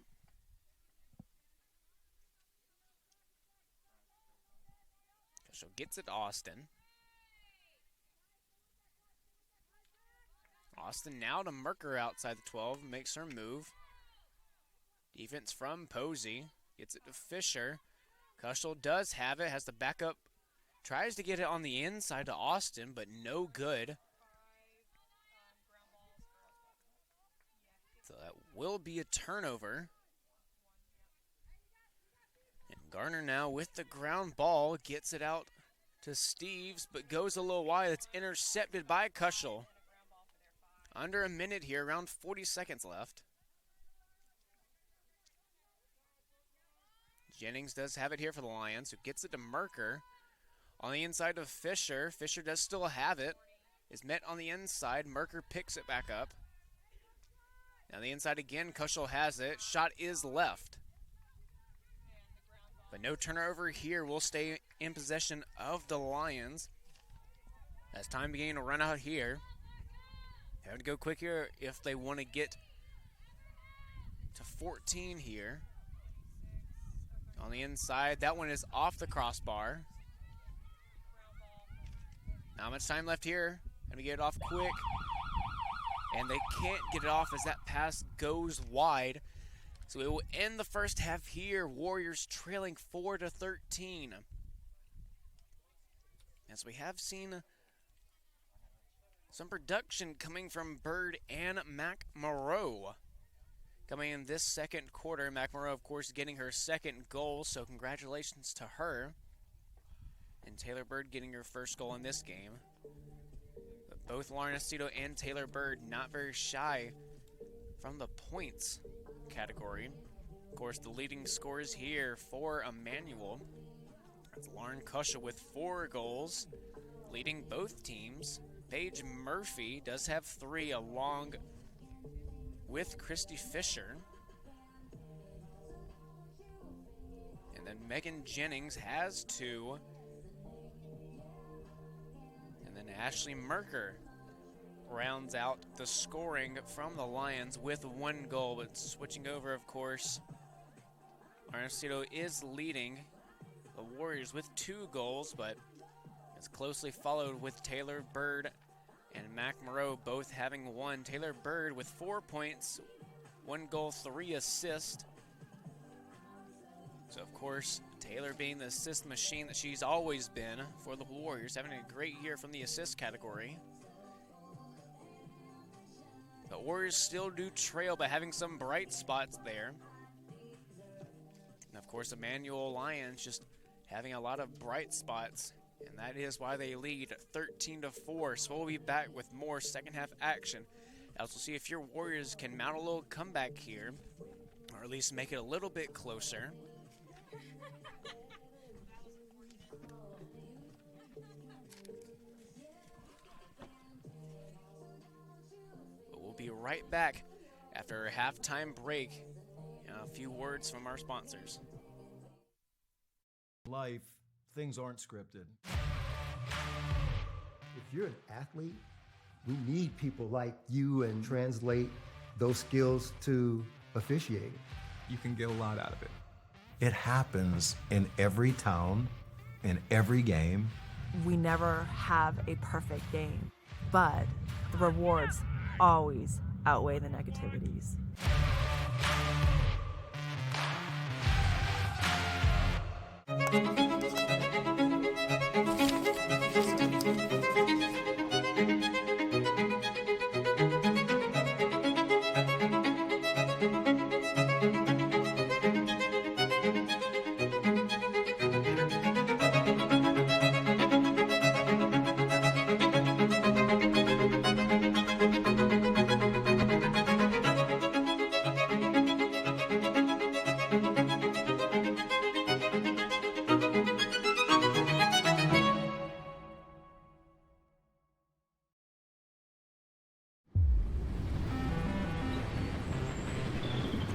Speaker 5: Kushel gets it to Austin. Austin now to Merker outside the 12, makes her move. Defense from Posey, gets it to Fisher. Kushel does have it, has the backup, tries to get it on the inside to Austin, but no good. So that will be a turnover. And Garner now with the ground ball, gets it out to Steves, but goes a little wide. It's intercepted by Kushel. Under a minute here, around 40 seconds left. Jennings does have it here for the Lions, who gets it to Merker. On the inside of Fisher. Fisher does still have it. Is met on the inside. Merker picks it back up. Now the inside again, Kushel has it. Shot is left. But no turnover here. We'll stay in possession of the Lions. As time beginning to run out here. Have to go quick here if they want to get to 14 here. On the inside, that one is off the crossbar. Not much time left here. Gonna get it off quick. And they can't get it off as that pass goes wide. So it will end the first half here. Warriors trailing 4-13. As we have seen some production coming from Bird and Mac Moreau. Coming in this second quarter, Mac Moreau, of course, getting her second goal, so congratulations to her. And Taylor Bird getting her first goal in this game. But both Lauren Aceto and Taylor Bird not very shy from the points category. Of course, the leading scores here for Emmanuel. That's Lauren Kushel with 4 goals, leading both teams. Paige Murphy does have 3 along with Christy Fisher. And then Megan Jennings has 2. And then Ashley Merker rounds out the scoring from the Lions with 1 goal. But switching over, of course, Arnacito is leading the Warriors with 2 goals, but it's closely followed with Taylor Bird and Mac Moreau both having 1. Taylor Bird with 4 points, 1 goal, 3 assists. So, of course, Taylor being the assist machine that she's always been for the Warriors, having a great year from the assist category. The Warriors still do trail, but having some bright spots there. And, of course, Emmanuel Lions just having a lot of bright spots. And that is why they lead 13-4. So we'll be back with more second half action. As we'll see if your Warriors can mount a little comeback here, or at least make it a little bit closer. But we'll be right back after a halftime break and a few words from our sponsors.
Speaker 8: Life, things aren't scripted.
Speaker 9: If you're an athlete, we need people like you and translate those skills to officiating.
Speaker 10: You can get a lot out of it.
Speaker 8: It happens in every town, in every game.
Speaker 11: We never have a perfect game, but the rewards always outweigh the negativities.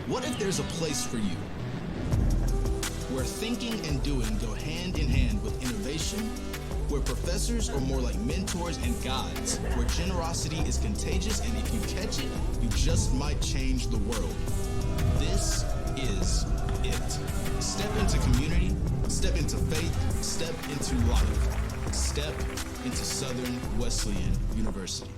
Speaker 6: What if there's a place for you where thinking and doing go hand in hand with innovation, where professors are more like mentors and guides, where generosity is contagious, and if you catch it, you just might change the world? This is it. Step into community, step into faith, step into life. Step into Southern Wesleyan University.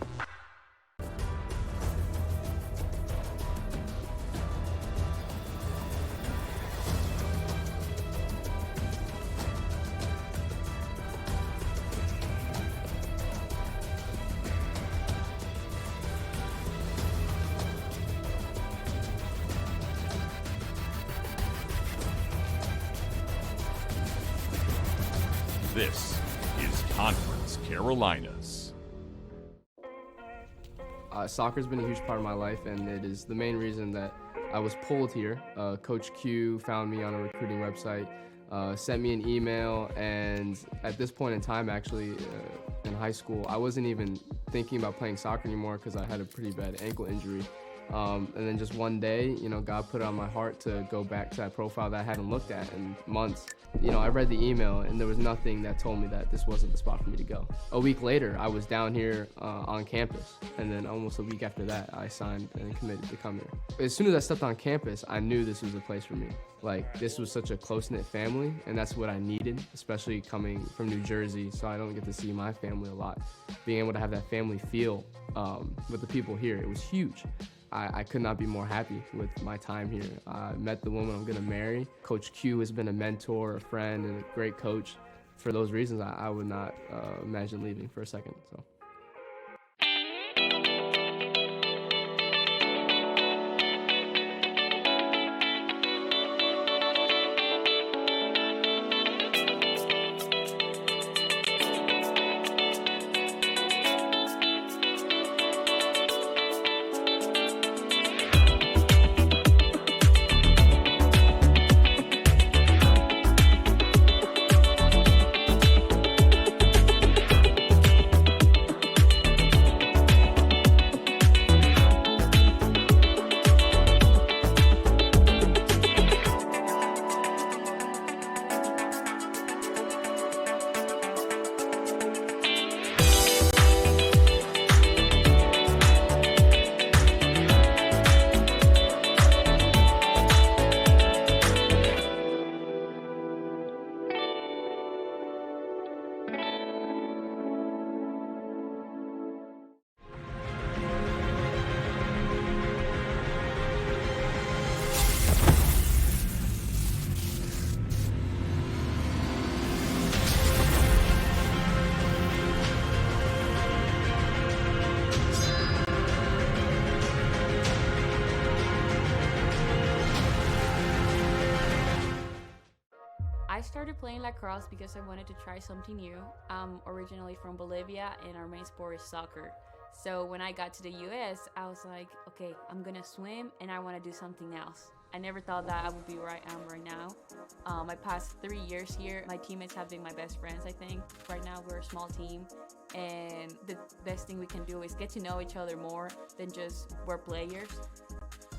Speaker 7: This is Conference Carolinas.
Speaker 12: Soccer's been a huge part of my life, and it is the main reason that I was pulled here. Coach Q found me on a recruiting website, sent me an email, and at this point in time, actually, in high school, I wasn't even thinking about playing soccer anymore because I had a pretty bad ankle injury. And then just one day, you know, God put it on my heart to go back to that profile that I hadn't looked at in months. You know, I read the email and there was nothing that told me that this wasn't the spot for me to go. A week later, I was down here on campus. And then almost a week after that, I signed and committed to come here. As soon as I stepped on campus, I knew this was the place for me. Like, this was such a close-knit family, and that's what I needed, especially coming from New Jersey, so I don't get to see my family a lot. Being able to have that family feel with the people here, it was huge. I could not be more happy with my time here. I met the woman I'm gonna marry. Coach Q has been a mentor, a friend, and a great coach. For those reasons, I would not imagine leaving for a second. So.
Speaker 13: I started playing lacrosse because I wanted to try something new. I'm originally from Bolivia and our main sport is soccer. So when I got to the US, I was like, okay, I'm gonna swim and I wanna do something else. I never thought that I would be where I am right now. My past 3 years here, my teammates have been my best friends, I think. Right now we're a small team and the best thing we can do is get to know each other more than just we're players.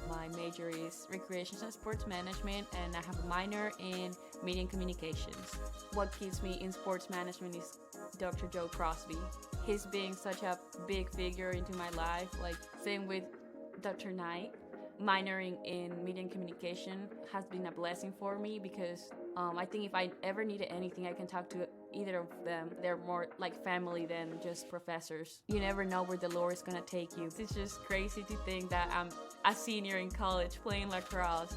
Speaker 13: My major is recreations and sports management, and I have a minor in media and communications. What keeps me in sports management is Dr. Joe Crosby. He's being such a big figure into my life, like same with Dr. Knight. Minoring in media and communication has been a blessing for me because I think if I ever needed anything, I can talk to either of them. They're more like family than just professors. You never know where the Lord is gonna take you. It's just crazy to think that I'm a senior in college playing lacrosse.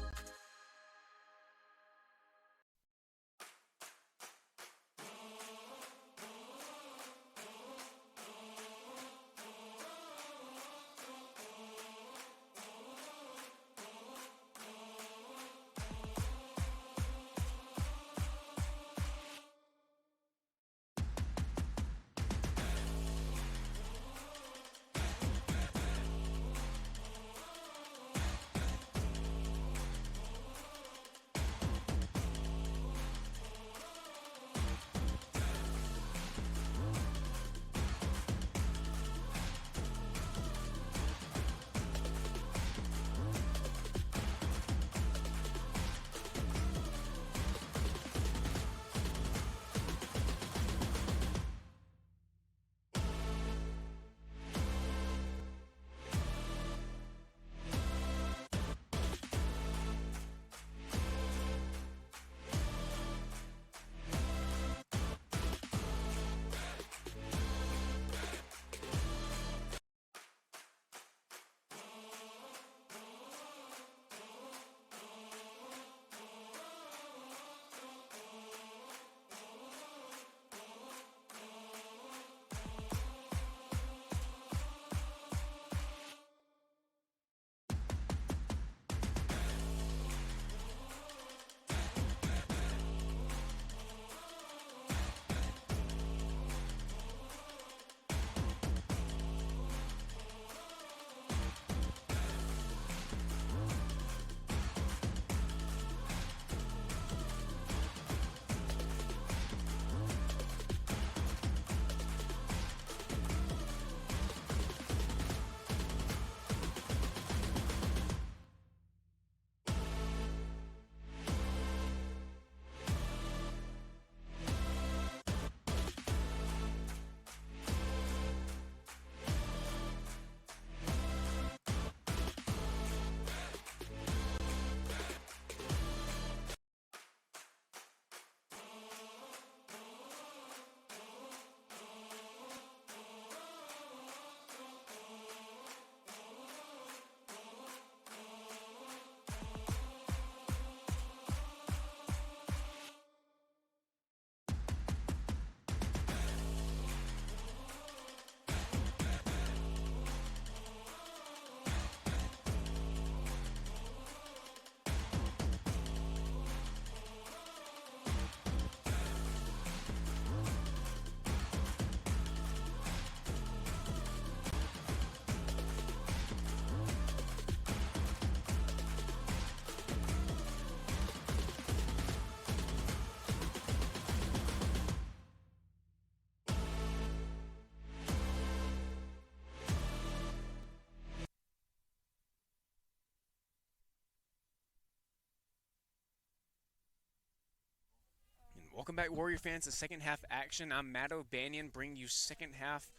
Speaker 5: Welcome back, Warrior fans, to second half action. I'm Matt O'Banion, bringing you second half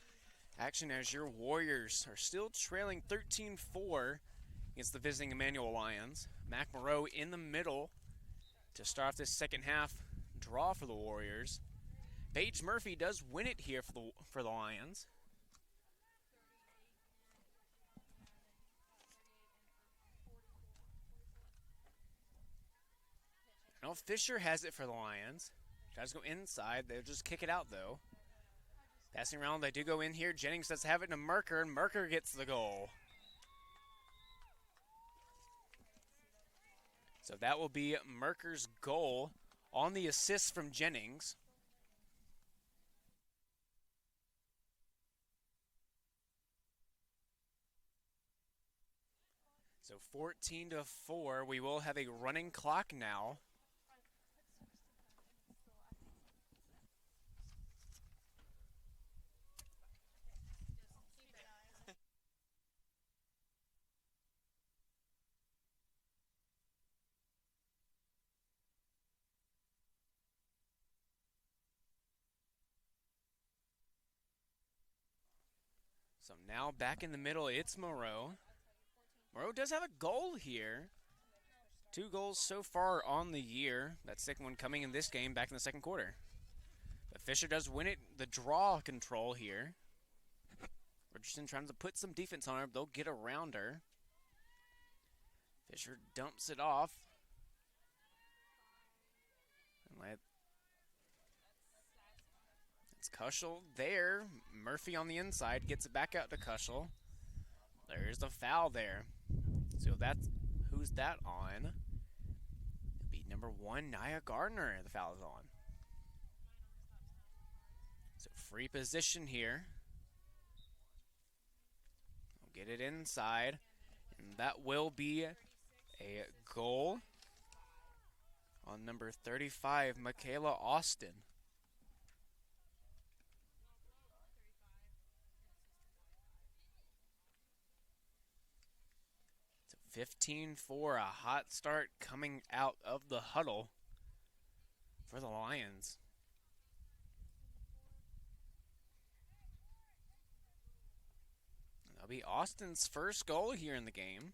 Speaker 5: action as your Warriors are still trailing 13-4 against the visiting Emmanuel Lions. Mac Moreau in the middle to start off this second half draw for the Warriors. Paige Murphy does win it here for the Lions. Now Fisher has it for the Lions. Tries to go inside. They'll just kick it out, though. Passing around, they do go in here. Jennings does have it to Merker, and Merker gets the goal. So that will be Merker's goal on the assist from Jennings. So 14-4. We will have a running clock now. So now back in the middle, it's Moreau. Moreau does have a goal here. 2 goals so far on the year. That second one coming in this game back in the second quarter. But Fisher does win it, the draw control here. Richardson trying to put some defense on her, but they'll get around her. Fisher dumps it off. And it's Kushel there. Murphy on the inside gets it back out to Kushel. There's the foul there. So that's who's that on? It'll be number 1, Nia Gardner. The foul is on. So free position here. We'll get it inside. And that will be a goal on number 35, Michaela Austin. So 15-4, a hot start coming out of the huddle for the Lions. That'll be Austin's first goal here in the game.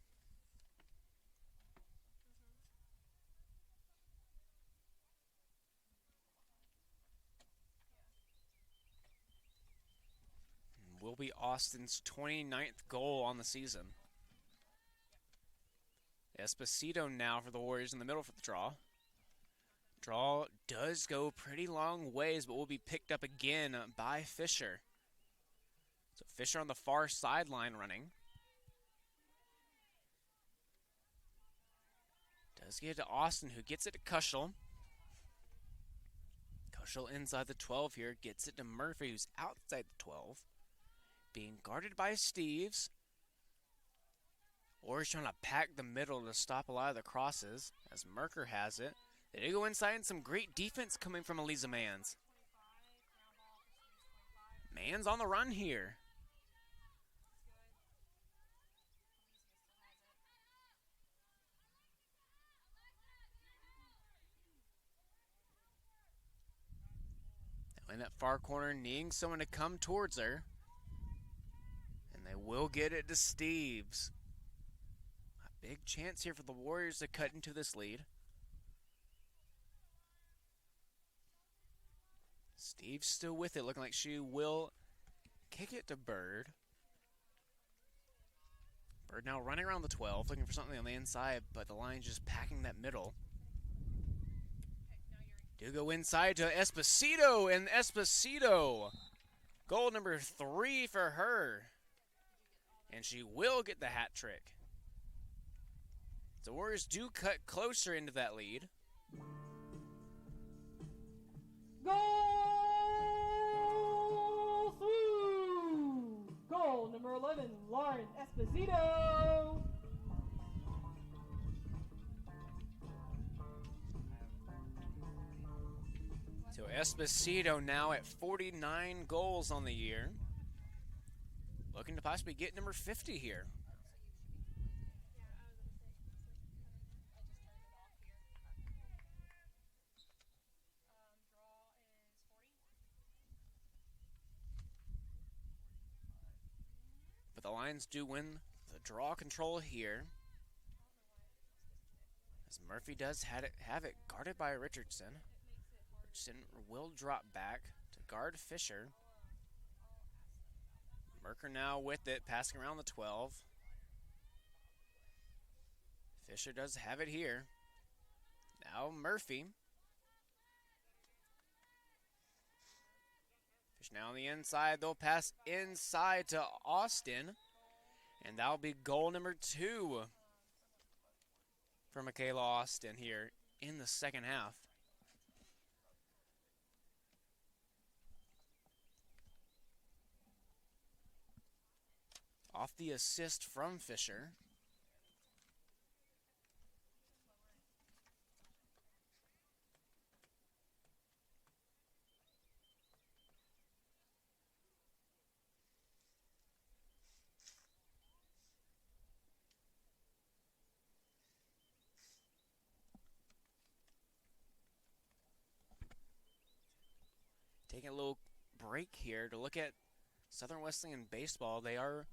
Speaker 5: Will be Austin's 29th goal on the season. Esposito now for the Warriors in the middle for the draw. Draw does go pretty long ways, but will be picked up again by Fisher. So Fisher on the far sideline running. Does get it to Austin, who gets it to Kushel. Kushel inside the 12 here, gets it to Murphy, who's outside the 12. Being guarded by Steves. Or he's trying to pack the middle to stop a lot of the crosses, as Merker has it. They do go inside, and some great defense coming from Eliza Mans. Mans on the run here. Now in that far corner, needing someone to come towards her. And they will get it to Steves. Big chance here for the Warriors to cut into this lead. Steve's still with it, looking like she will kick it to Bird. Bird now running around the 12, looking for something on the inside, but the Lions just packing that middle. Do go inside to Esposito, and Esposito, goal number 3 for her. And she will get the hat trick. The Warriors do cut closer into that lead.
Speaker 4: Goal SWU! Goal number 11, Lauren Esposito!
Speaker 5: So Esposito now at 49 goals on the year. Looking to possibly get number 50 here. the Lions do win the draw control here. As Murphy does have it guarded by Richardson. Richardson will drop back to guard Fisher. Merker now with it, passing around the 12. Fisher does have it here. Now Murphy. Fish now on the inside. They'll pass inside to Austin. And that'll be goal number 2 for Michaela Austin here in the second half. Off the assist from Fisher. Taking a little break here to look at Southern Wesleyan baseball. They are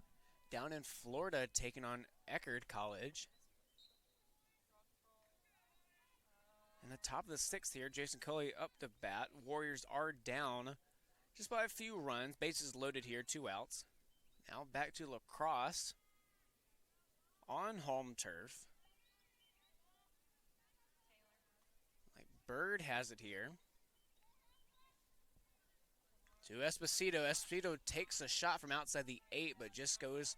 Speaker 5: down in Florida taking on Eckerd College. In the top of the 6th here, Jason Coley up to bat. Warriors are down just by a few runs. Bases loaded here, 2 outs. Now back to Lacrosse on home turf. Like Bird has it here. To Esposito. Esposito takes a shot from outside the 8, but just goes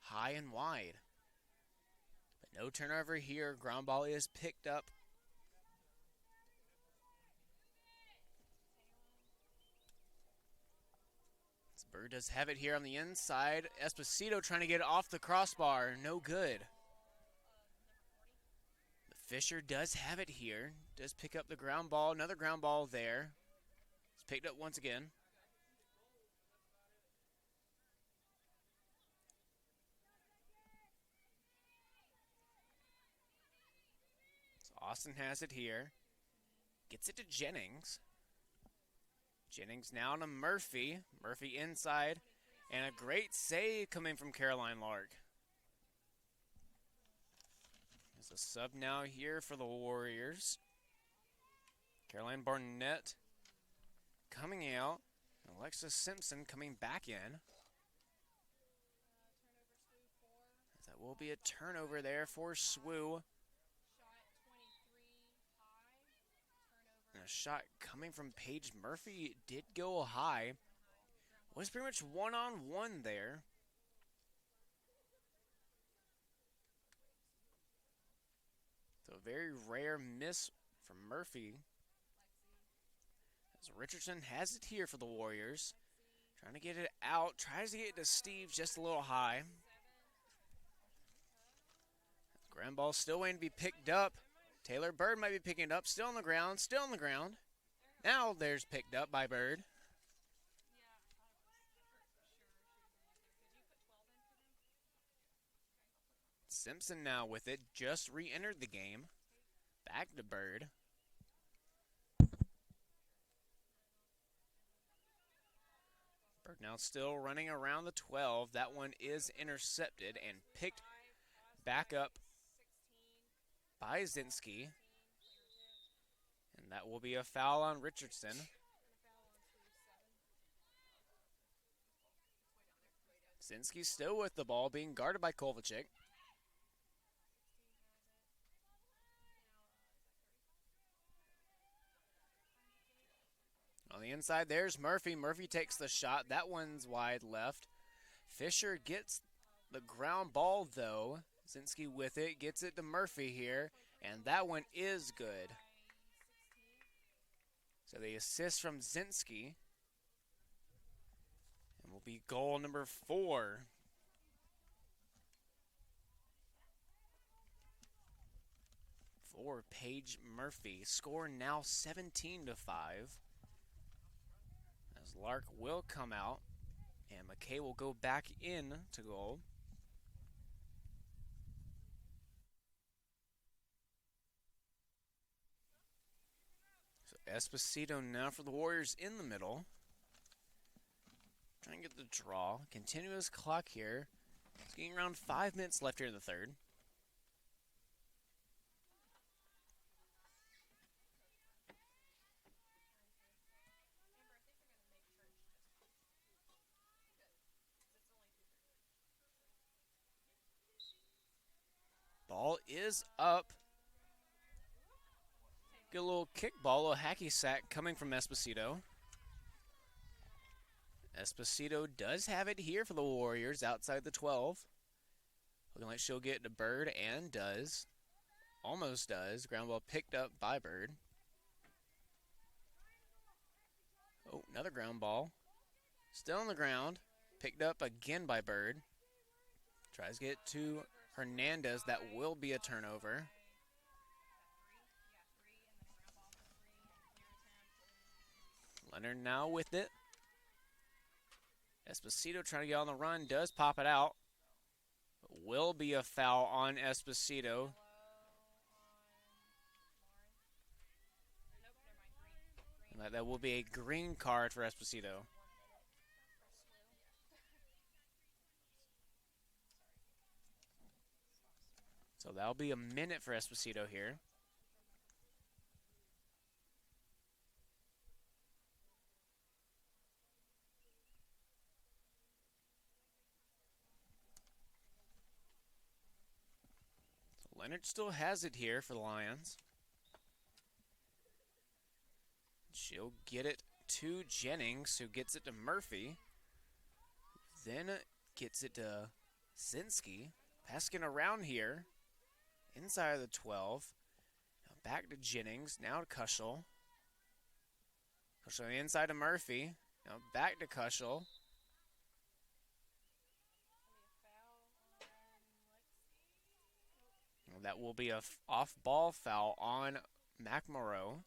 Speaker 5: high and wide. But no turnover here. Ground ball is picked up. Bird does have it here on the inside. Esposito trying to get it off the crossbar. No good. But Fisher does have it here. Does pick up the ground ball. Another ground ball there. It's picked up once again. Austin has it here. Gets it to Jennings. Jennings now to Murphy. Murphy inside. And a great save coming from Caroline Lark. There's a sub now here for the Warriors. Caroline Barnett coming out. Alexis Simpson coming back in. That will be a turnover there for SWU. And a shot coming from Paige Murphy did go high. Was pretty much one-on-one there. So a very rare miss from Murphy. As Richardson has it here for the Warriors. Trying to get it out. Tries to get it to Steve just a little high. Ground ball still waiting to be picked up. Taylor Bird might be picking it up. Still on the ground. Still on the ground. Now there's picked up by Bird. Simpson now with it. Just re-entered the game. Back to Bird. Bird now still running around the 12. That one is intercepted and picked back up by Zinski. And that will be a foul on Richardson. Zinski still with the ball, being guarded by Kovacic. On the inside, there's Murphy. Murphy takes the shot. That one's wide left. Fisher gets the ground ball, though. Zinski with it, gets it to Murphy here, and that one is good. So the assist from Zinski. And will be goal number 4. For Paige Murphy. Score now 17-5. As Lark will come out, and McKay will go back in to goal. So Esposito now for the Warriors in the middle. Trying to get the draw. Continuous clock here. It's getting around 5 minutes left here in the third. Ball is up. Get a little kickball, a little hacky sack coming from Esposito. Esposito does have it here for the Warriors outside the 12. Looking like she'll get to Bird, and does. Almost does. Ground ball picked up by Bird. Oh, another ground ball. Still on the ground. Picked up again by Bird. Tries to get to Hernandez. That will be a turnover. Leonard now with it. Esposito trying to get on the run. Does pop it out. Will be a foul on Esposito. That will be a green card for Esposito. So that'll be a minute for Esposito here. So Leonard still has it here for the Lions. She'll get it to Jennings, who gets it to Murphy. Then gets it to Zinski. Passing around here. Inside of the 12. Now back to Jennings. Now to Kushel. Kushel on the inside to Murphy. Now back to Kushel. Well, that will be a off-ball foul on McMorrow.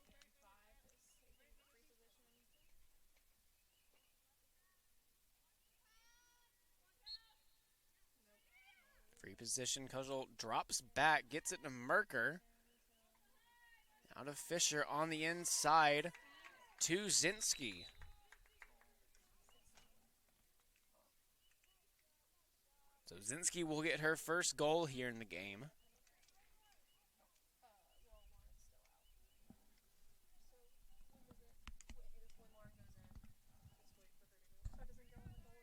Speaker 5: Free position. Kushel drops back, gets it to Merker. Now to Fisher on the inside to Zinski. So Zinski will get her first goal here in the game.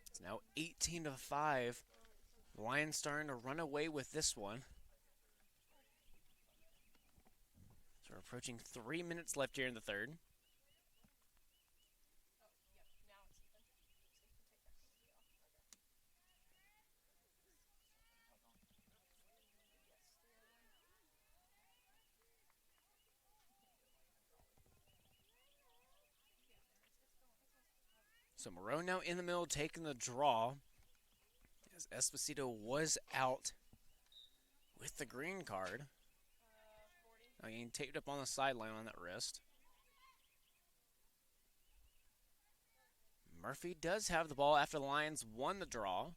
Speaker 5: It's now 18-5. The Lions starting to run away with this one. So we're approaching 3 minutes left here in the third. So Moreau now in the middle taking the draw. As Esposito was out with the green card. Now getting taped up on the sideline on that wrist. Murphy does have the ball after the Lions won the draw.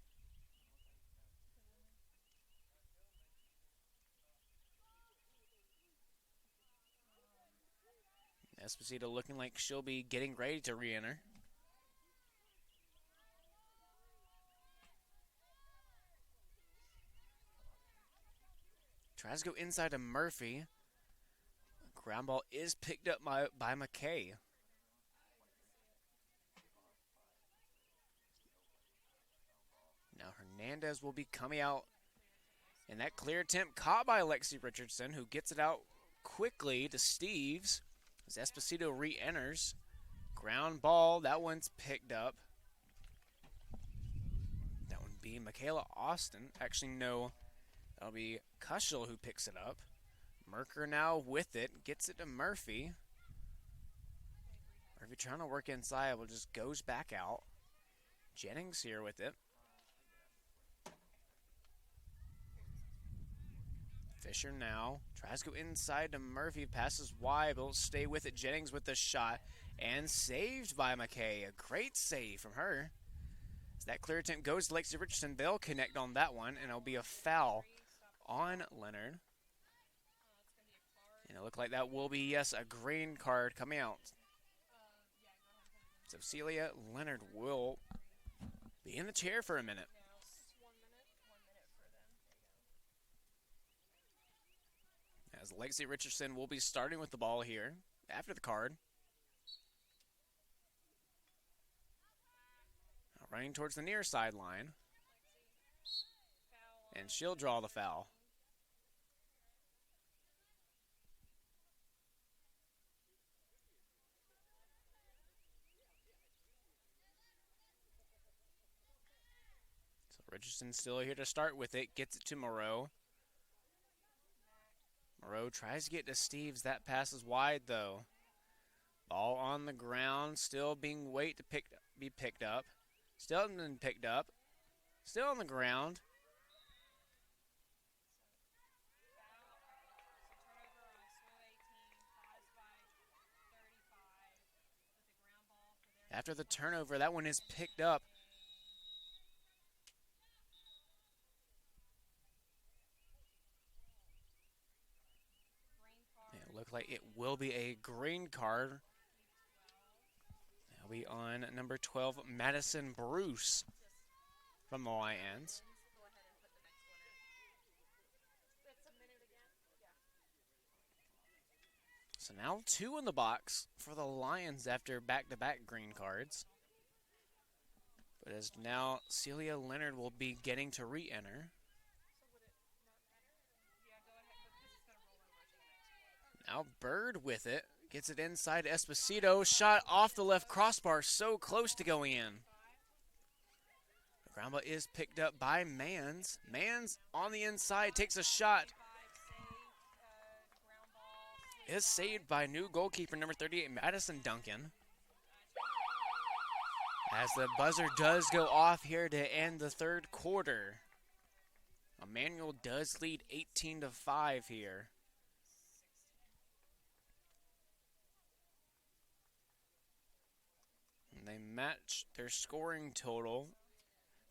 Speaker 5: Esposito looking like she'll be getting ready to re-enter. Tries to go inside to Murphy. Ground ball is picked up by McKay. Now Hernandez will be coming out. And that clear attempt caught by Lexi Richardson, who gets it out quickly to Steves. As Esposito re-enters. Ground ball, that one's picked up. That would be Michaela Austin. Actually, no. That'll be Kushel who picks it up. Merker now with it. Gets it to Murphy. Murphy trying to work inside, but just goes back out. Jennings here with it. Fisher now tries to go inside to Murphy. Passes wide, but will stay with it. Jennings with the shot. And saved by McKay. A great save from her. As that clear attempt goes to Lexi Richardson. They'll connect on that one, and it'll be a foul on Leonard. And it looked like that will be, yes, a green card coming out. So Celia Leonard will be in the chair for a minute. As Lexi Richardson will be starting with the ball here after the card. Now running towards the near sideline. And she'll draw the foul. So Richardson still here to start with it. Gets it to Moreau. Moreau tries to get to Steves. That pass is wide, though. Ball on the ground, still being wait to be picked up. Still hasn't been picked up. Still on the ground. After the turnover, that one is picked up. It looked like it will be a green card. That'll be on number 12, Madison Bruce from the Lions. So now 2 in the box for the Lions after back-to-back green cards. But as now Celia Leonard will be getting to re-enter. Now Bird with it. Gets it inside Esposito. Shot off the left crossbar. So close to going in. The ground ball is picked up by Mans. Mans on the inside takes a shot. Is saved by new goalkeeper number 38, Madison Duncan. As the buzzer does go off here to end the third quarter. Emmanuel does lead 18-5 here. And they match their scoring total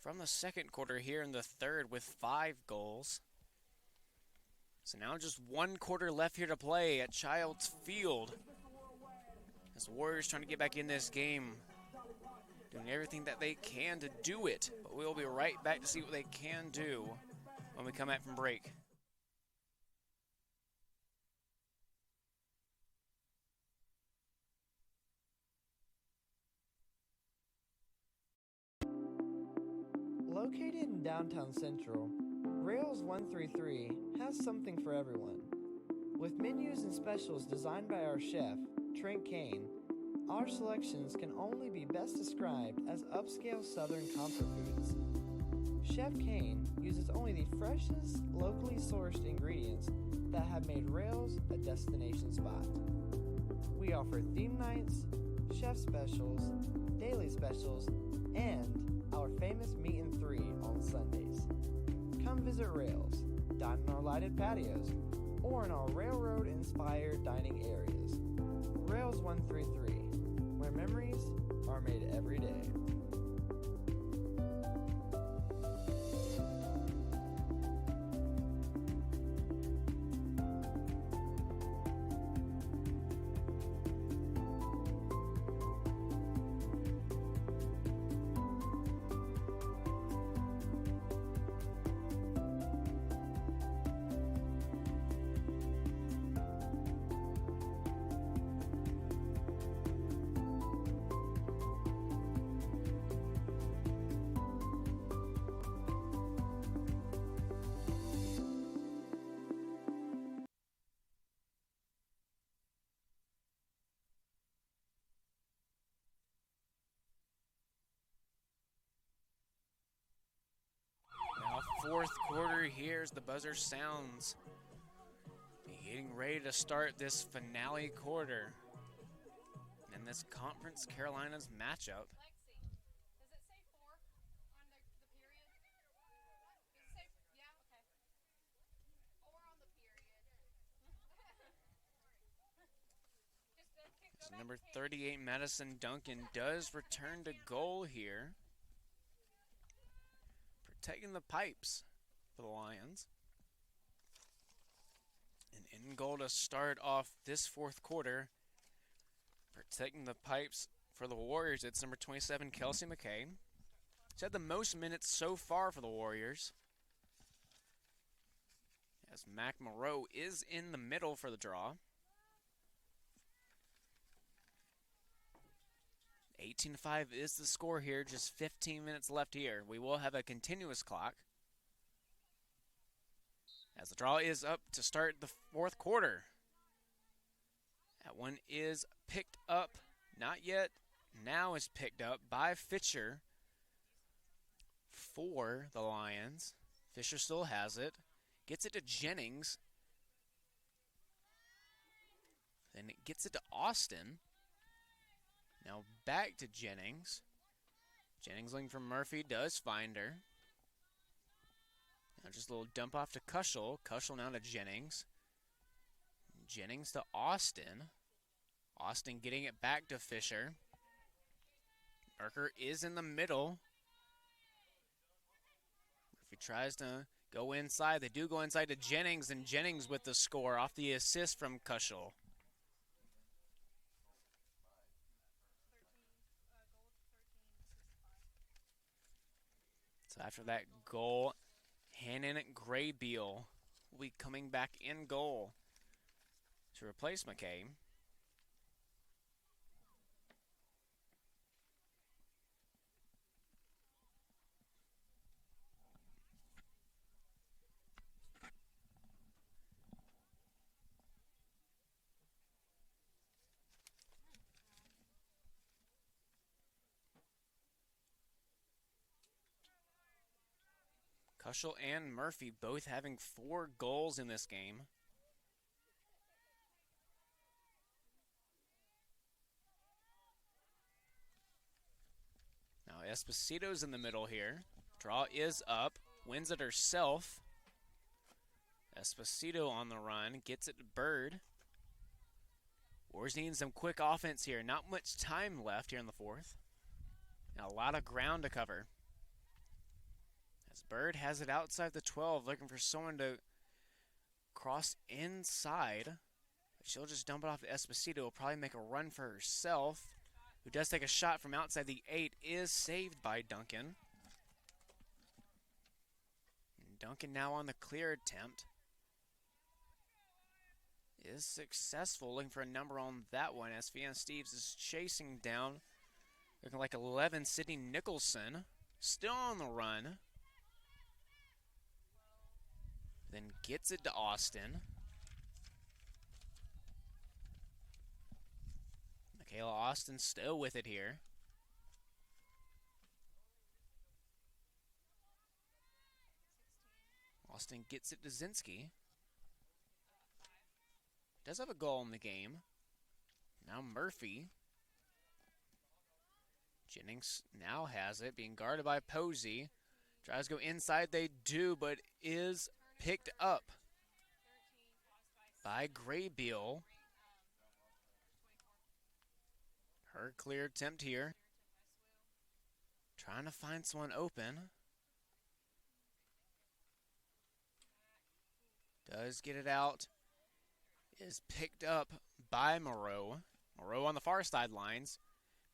Speaker 5: from the second quarter here in the third with 5 goals. So now just 1 quarter left here to play at Childs Field. As the Warriors trying to get back in this game. Doing everything that they can to do it. But we'll be right back to see what they can do when we come back from break.
Speaker 2: Located in downtown Central, Rails 133 has something for everyone. With menus and specials designed by our chef, Trent Kane, our selections can only be best described as upscale Southern comfort foods. Chef Kane uses only the freshest, locally sourced ingredients that have made Rails a destination spot. We offer theme nights, chef specials, daily specials, and our famous meet and 3 on Sundays. Come visit Rails, dine in our lighted patios, or in our railroad-inspired dining areas. Rails 133, where memories are made every day.
Speaker 5: Fourth quarter here as the buzzer sounds. Getting ready to start this finale quarter. And this Conference Carolinas matchup. So number 38, Madison Duncan, does return to goal here. Protecting the pipes for the Lions. And in goal to start off this fourth quarter. Protecting the pipes for the Warriors, it's number 27, Kelsey McKay. She's had the most minutes so far for the Warriors. as Mac Moreau is in the middle for the draw. 18-5 is the score here, just 15 minutes left here. We will have a continuous clock as the draw is up to start the fourth quarter. That one is picked up, not yet, now is picked up by Fisher for the Lions. Fisher still has it, gets it to Jennings, then it gets it to Austin. Now back to Jennings. Jennings looking for Murphy, does find her. Now just a little dump off to Kushel. Kushel now to Jennings. Jennings to Austin. Austin getting it back to Fisher. Merker is in the middle. Murphy tries to go inside. They do go inside to Jennings, and Jennings with the score off the assist from Kushel. So after that goal, Hannon Graybeal will be coming back in goal to replace McKay. Kushel and Murphy both having 4 goals in this game. Now Esposito's in the middle here. Draw is up, wins it herself. Esposito on the run, gets it to Bird. Warriors needing some quick offense here. Not much time left here in the fourth. And a lot of ground to cover. As Bird has it outside the 12, looking for someone to cross inside. She'll just dump it off to Esposito. Will probably make a run for herself. Who does take a shot from outside the 8, is saved by Duncan. And Duncan now on the clear attempt. Is successful, looking for a number on that one as Fiona Steves is chasing down. Looking like 11, Sydney Nicholson. Still on the run. Then gets it to Austin. Michaela Austin still with it here. Austin gets it to Zinski. Does have a goal in the game. Now Murphy. Jennings now has it, being guarded by Posey. Tries to go inside, they do, but is picked up by Graybeal. Her clear attempt here. Trying to find someone open. Does get it out. Is picked up by Moreau. Moreau on the far sidelines,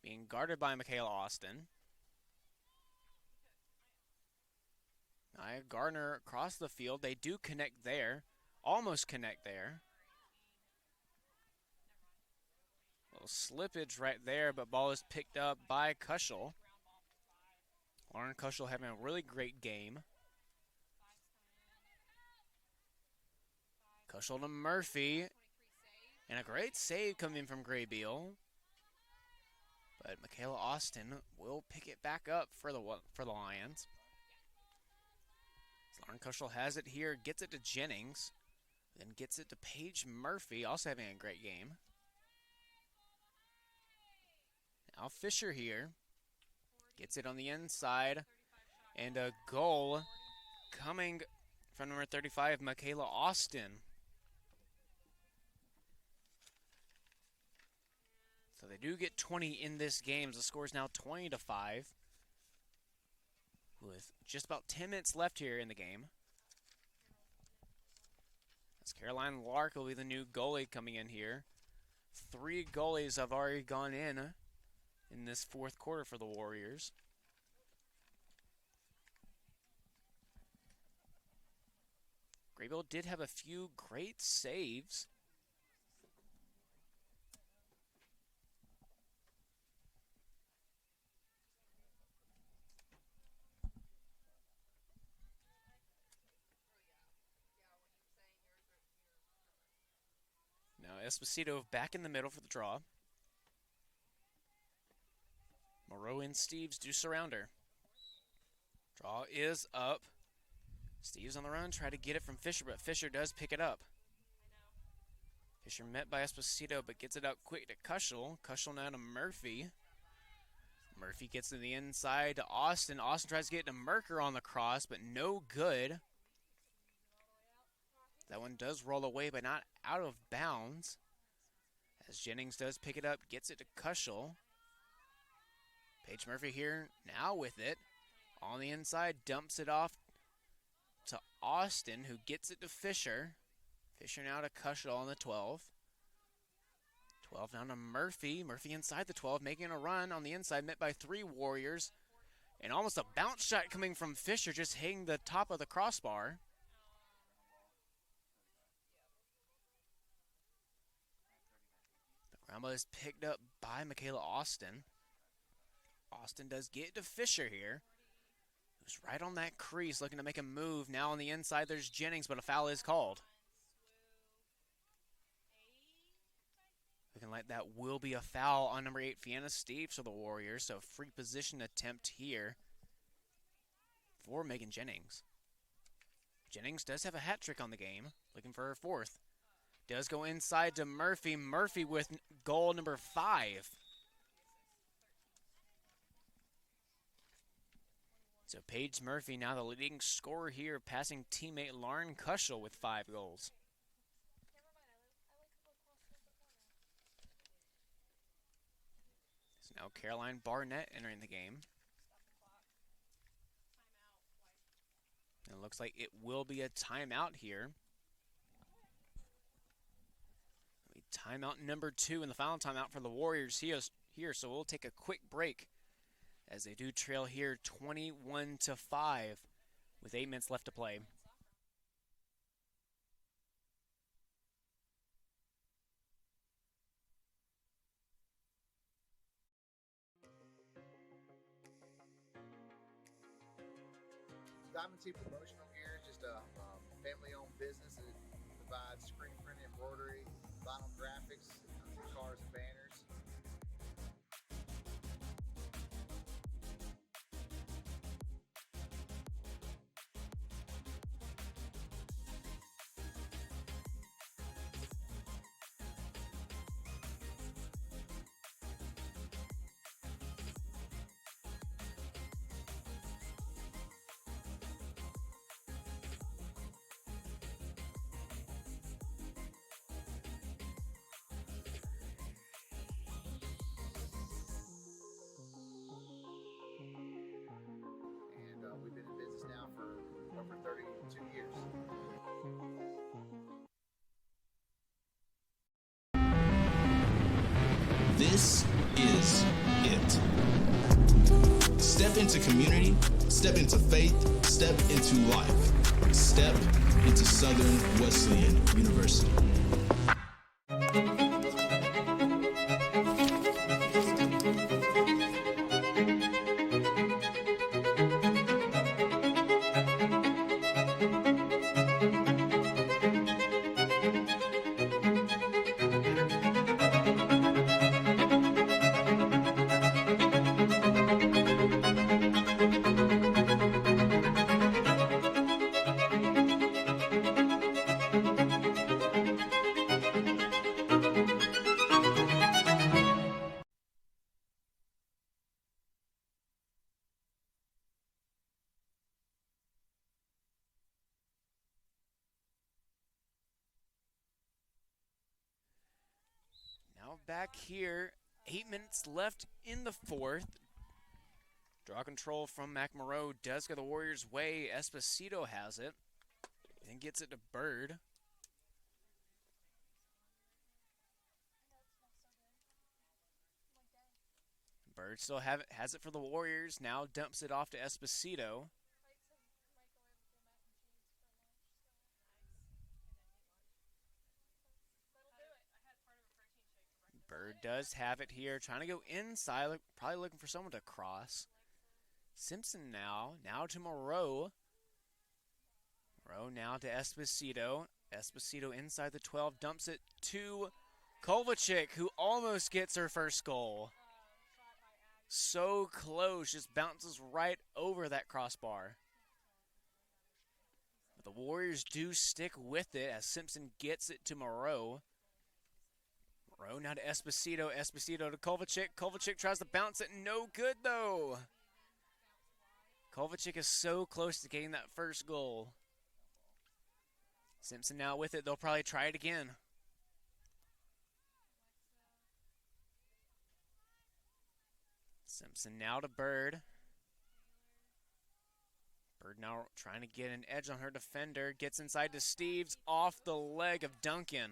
Speaker 5: being guarded by Michaela Austin. Nia Gardner across the field. They do connect there. Almost connect there. Little slippage right there, but ball is picked up by Kushel. Lauren Kushel having a really great game. Kushel to Murphy. And a great save coming from Graybeal. But Michaela Austin will pick it back up for the Lions. Lauren Kushel has it here, gets it to Jennings. Then gets it to Paige Murphy, also having a great game. Now Fisher here. Gets it on the inside. And a goal coming from number 35, Michaela Austin. So they do get 20 in this game. The score is now 20-5. With just about 10 minutes left here in the game. As Caroline Lark will be the new goalie coming in here. 3 goalies have already gone in this fourth quarter for the Warriors. Graybill did have a few great saves. Now Esposito back in the middle for the draw. Moreau and Steves do surround her. Draw is up. Steves on the run, try to get it from Fisher, but Fisher does pick it up. Fisher met by Esposito, but gets it out quick to Kushel. Kushel now to Murphy. Murphy gets to the inside to Austin. Austin tries to get to Merker on the cross, but no good. That one does roll away, but not out of bounds. As Jennings does pick it up, gets it to Kushel. Paige Murphy here now with it. On the inside, dumps it off to Austin, who gets it to Fisher. Fisher now to Kushel on the 12. 12 down to Murphy. Murphy inside the 12, making a run on the inside, met by 3 Warriors. And almost a bounce shot coming from Fisher, just hitting the top of the crossbar. The ground ball is picked up by Michaela Austin. Austin does get to Fisher here, who's right on that crease, looking to make a move. Now on the inside, there's Jennings, but a foul is called. Looking like that will be a foul on number 8, Fianna Steves for the Warriors. So free position attempt here for Megan Jennings. Jennings does have a hat trick on the game, looking for her 4th. Does go inside to Murphy. Murphy with goal number 5. So Paige Murphy now the leading scorer here, passing teammate Lauren Kushel with 5 goals. So now Caroline Barnett entering the game. And it looks like it will be a timeout here. Timeout number 2 and the final timeout for the Warriors here. So we'll take a quick break as they do trail here 21-5 with 8 minutes left to play.
Speaker 14: Diamond T Promotional Gear is just a family-owned business that provides screen print, embroidery, vinyl graphics, cars and banners. We've been in business now for over 32 years.
Speaker 6: This is it. Step into community, step into faith, step into life, step into Southern Wesleyan University.
Speaker 5: Back here, 8 minutes left in the 4th. Draw control from McMorrow does go the Warriors' way. Esposito has it and gets it to Bird. Bird still has it for the Warriors. Now dumps it off to Esposito. does have it here, trying to go inside, probably looking for someone to cross. Simpson now to Moreau. Moreau now to Esposito. Esposito inside the 12, dumps it to Kovacic, who almost gets her first goal. So close, just bounces right over that crossbar. But the Warriors do stick with it as Simpson gets it to Moreau. Moreau now to Esposito. Esposito to Kovacic. Kovacic tries to bounce it. No good, though. Kovacic is so close to getting that first goal. Simpson now with it. They'll probably try it again. Simpson now to Bird. Bird now trying to get an edge on her defender. Gets inside to Steves off the leg of Duncan.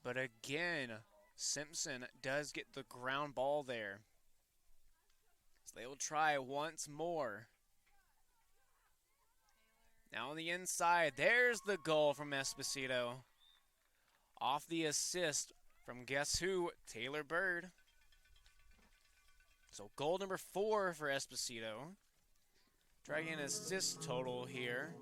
Speaker 5: But again, Simpson does get the ground ball there. So they will try once more. Now on the inside, there's the goal from Esposito. Off the assist from guess who? Taylor Bird. So goal number 4 for Esposito. Dragging an assist total here.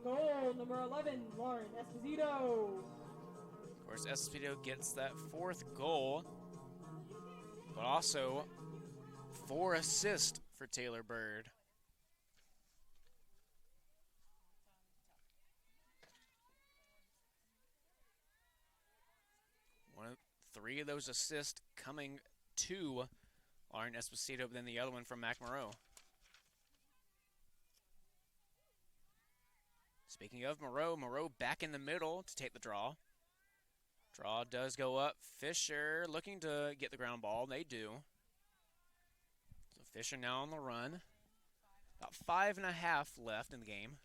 Speaker 4: Goal number 11, Lauren Esposito.
Speaker 5: Of course, Esposito gets that 4th goal, but also 4 assists for Taylor Bird. Three of those assists coming to Lauren Esposito, but then the other one from Mac Moreau. Speaking of Moreau, Moreau back in the middle to take the draw. Draw does go up. Fisher looking to get the ground ball. They do. So Fisher now on the run. About 5.5 left in the game.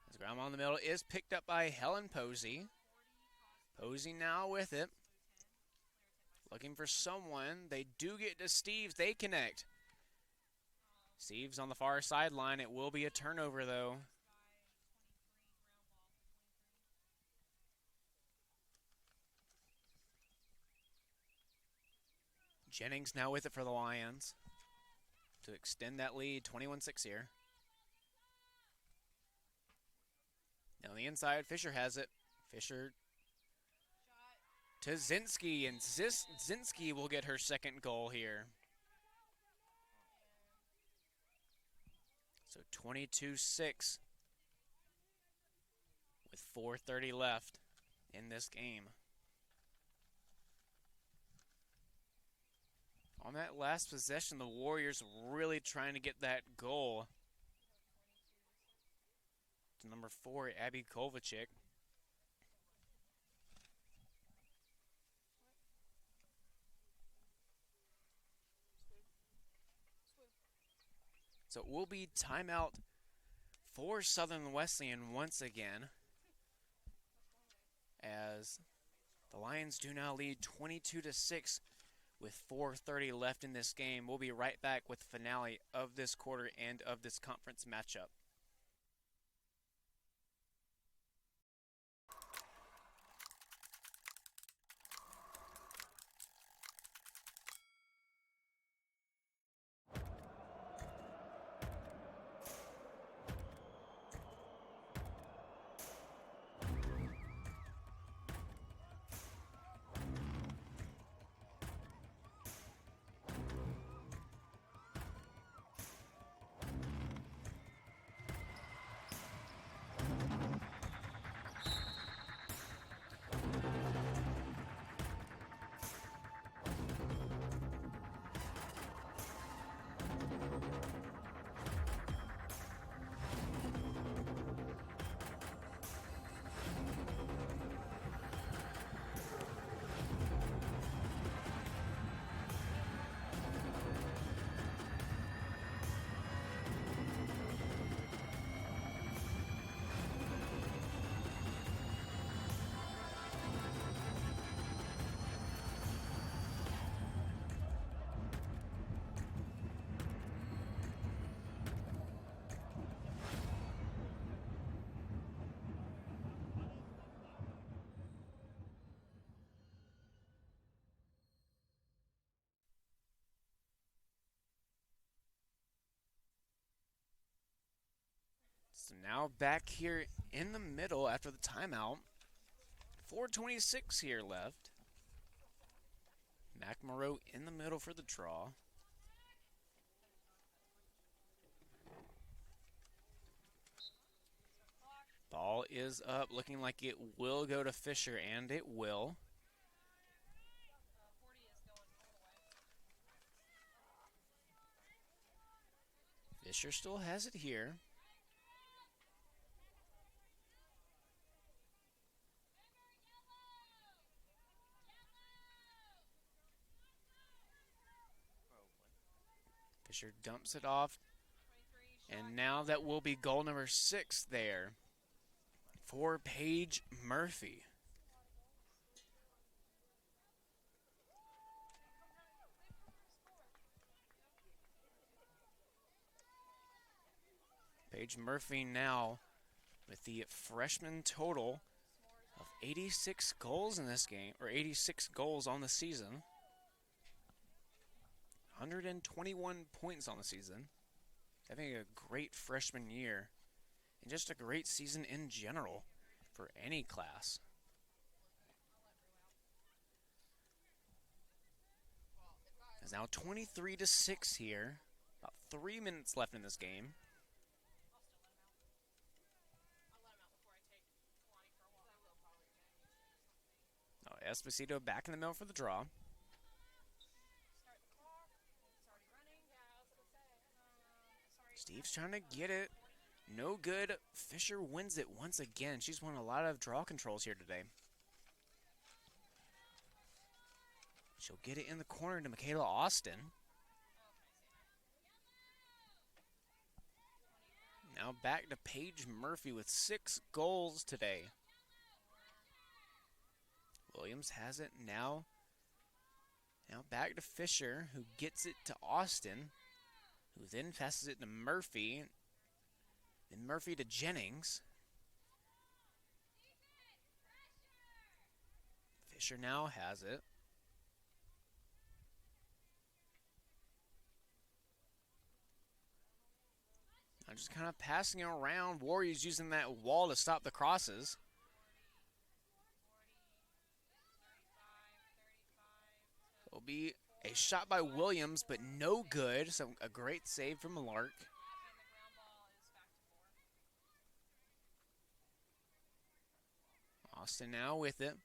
Speaker 5: As the ground ball in the middle is picked up by Helen Posey. Posey now with it. Looking for someone. They do get to Steves. They connect. Steves on the far sideline. It will be a turnover, though. Jennings now with it for the Lions to extend that lead, 21-6 here. Now on the inside, Fisher has it. Fisher to Zinski, and Zinski will get her 2nd goal here. So 22-6 with 4:30 left in this game. On that last possession, the Warriors really trying to get that goal. To number 4, Abby Kovacic. So it will be timeout for Southern Wesleyan once again, as the Lions do now lead 22-6 with 4:30 left in this game. We'll be right back with the finale of this quarter and of this conference matchup. So now back here in the middle after the timeout. 4:26 here left. McMorrow in the middle for the draw. Ball is up, looking like it will go to Fisher, and it will. Fisher still has it here. Fisher dumps it off, and now that will be goal number 6 there for Paige Murphy. Paige Murphy now with the freshman total of 86 goals in this game, or 86 goals on the season. 121 points on the season. Having a great freshman year, and just a great season in general for any class. It's now 23-6 here. About 3 minutes left in this game. Oh, Esposito back in the middle for the draw. Steve's trying to get it. No good. Fisher wins it once again. She's won a lot of draw controls here today. She'll get it in the corner to Michaela Austin. Now back to Paige Murphy with 6 goals today. Williams has it now. Now back to Fisher, who gets it to Austin, who then passes it to Murphy. Then Murphy to Jennings. Fisher now has it. I'm just kind of passing it around. Warriors using that wall to stop the crosses. It'll be a shot by Williams, but no good. So a great save from Lark. Austin now with it.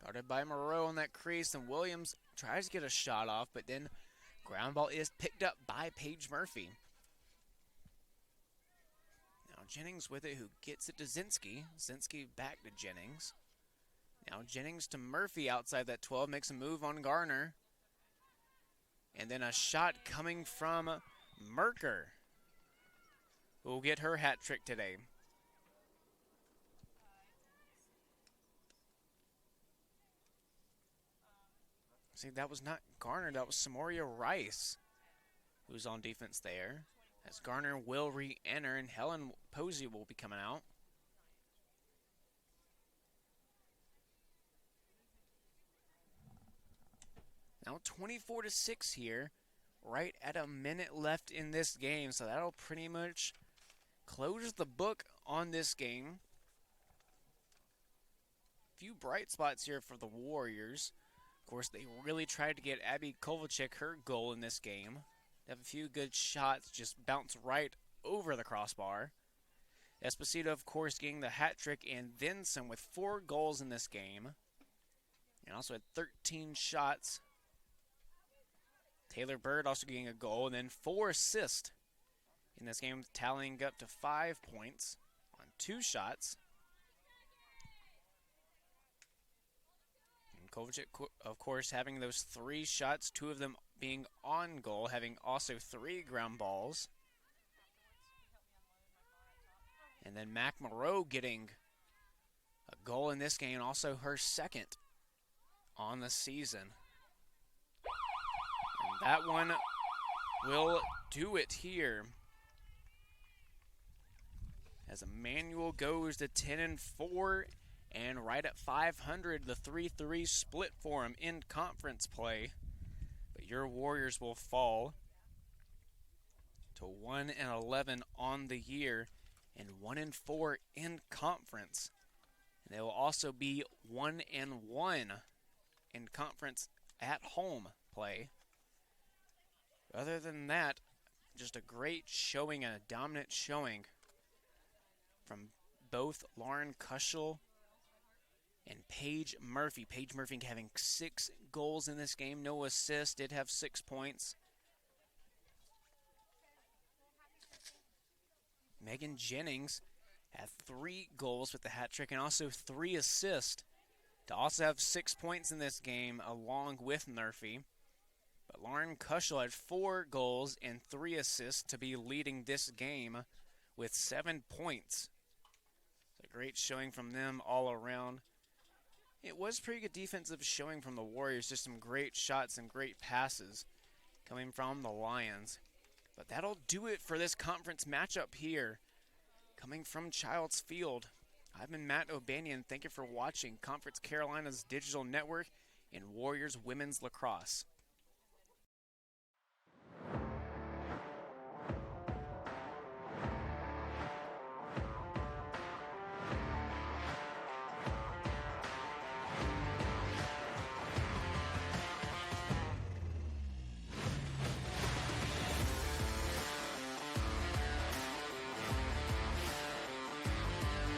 Speaker 5: Guarded by Moreau on that crease, and Williams tries to get a shot off, but then ground ball is picked up by Paige Murphy. Now Jennings with it, who gets it to Zinski. Zinski back to Jennings. Now Jennings to Murphy outside that 12, makes a move on Garner. And then a shot coming from Merker, who will get her hat trick today. See, that was not Garner, that was Samoria Rice who's on defense there. As Garner will re-enter and Helen Posey will be coming out. Now 24-6 here, right at a minute left in this game, so that'll pretty much close the book on this game. Few bright spots here for the Warriors. Of course, they really tried to get Abby Kovalchik her goal in this game. They have a few good shots, just bounce right over the crossbar. Esposito, of course, getting the hat trick and then some with 4 goals in this game. And also had 13 shots. Taylor Bird also getting a goal, and then 4 assists in this game, tallying up to 5 points on 2 shots. And Kovalchik, of course, having those 3 shots, 2 of them being on goal, having also 3 ground balls. And then Mac Moreau getting a goal in this game, also her 2nd on the season. That one will do it here. As Emmanuel goes to 10-4, and right at 500, the 3-3 split for him in conference play. But your Warriors will fall to 1-11 on the year and 1-4 in conference. And they will also be 1-1 in conference at home play. Other than that, just a great showing and a dominant showing from both Lauren Kuschel and Paige Murphy. Paige Murphy having 6 goals in this game, no assists, did have 6 points. Megan Jennings had 3 goals with the hat trick and also 3 assists to also have 6 points in this game along with Murphy. But Lauren Kuschel had 4 goals and 3 assists to be leading this game with 7 points. It's a great showing from them all around. It was pretty good defensive showing from the Warriors, just some great shots and great passes coming from the Lions. But that'll do it for this conference matchup here. Coming from Childs Field, I've been Matt O'Banion. Thank you for watching Conference Carolina's digital network in Warriors Women's Lacrosse.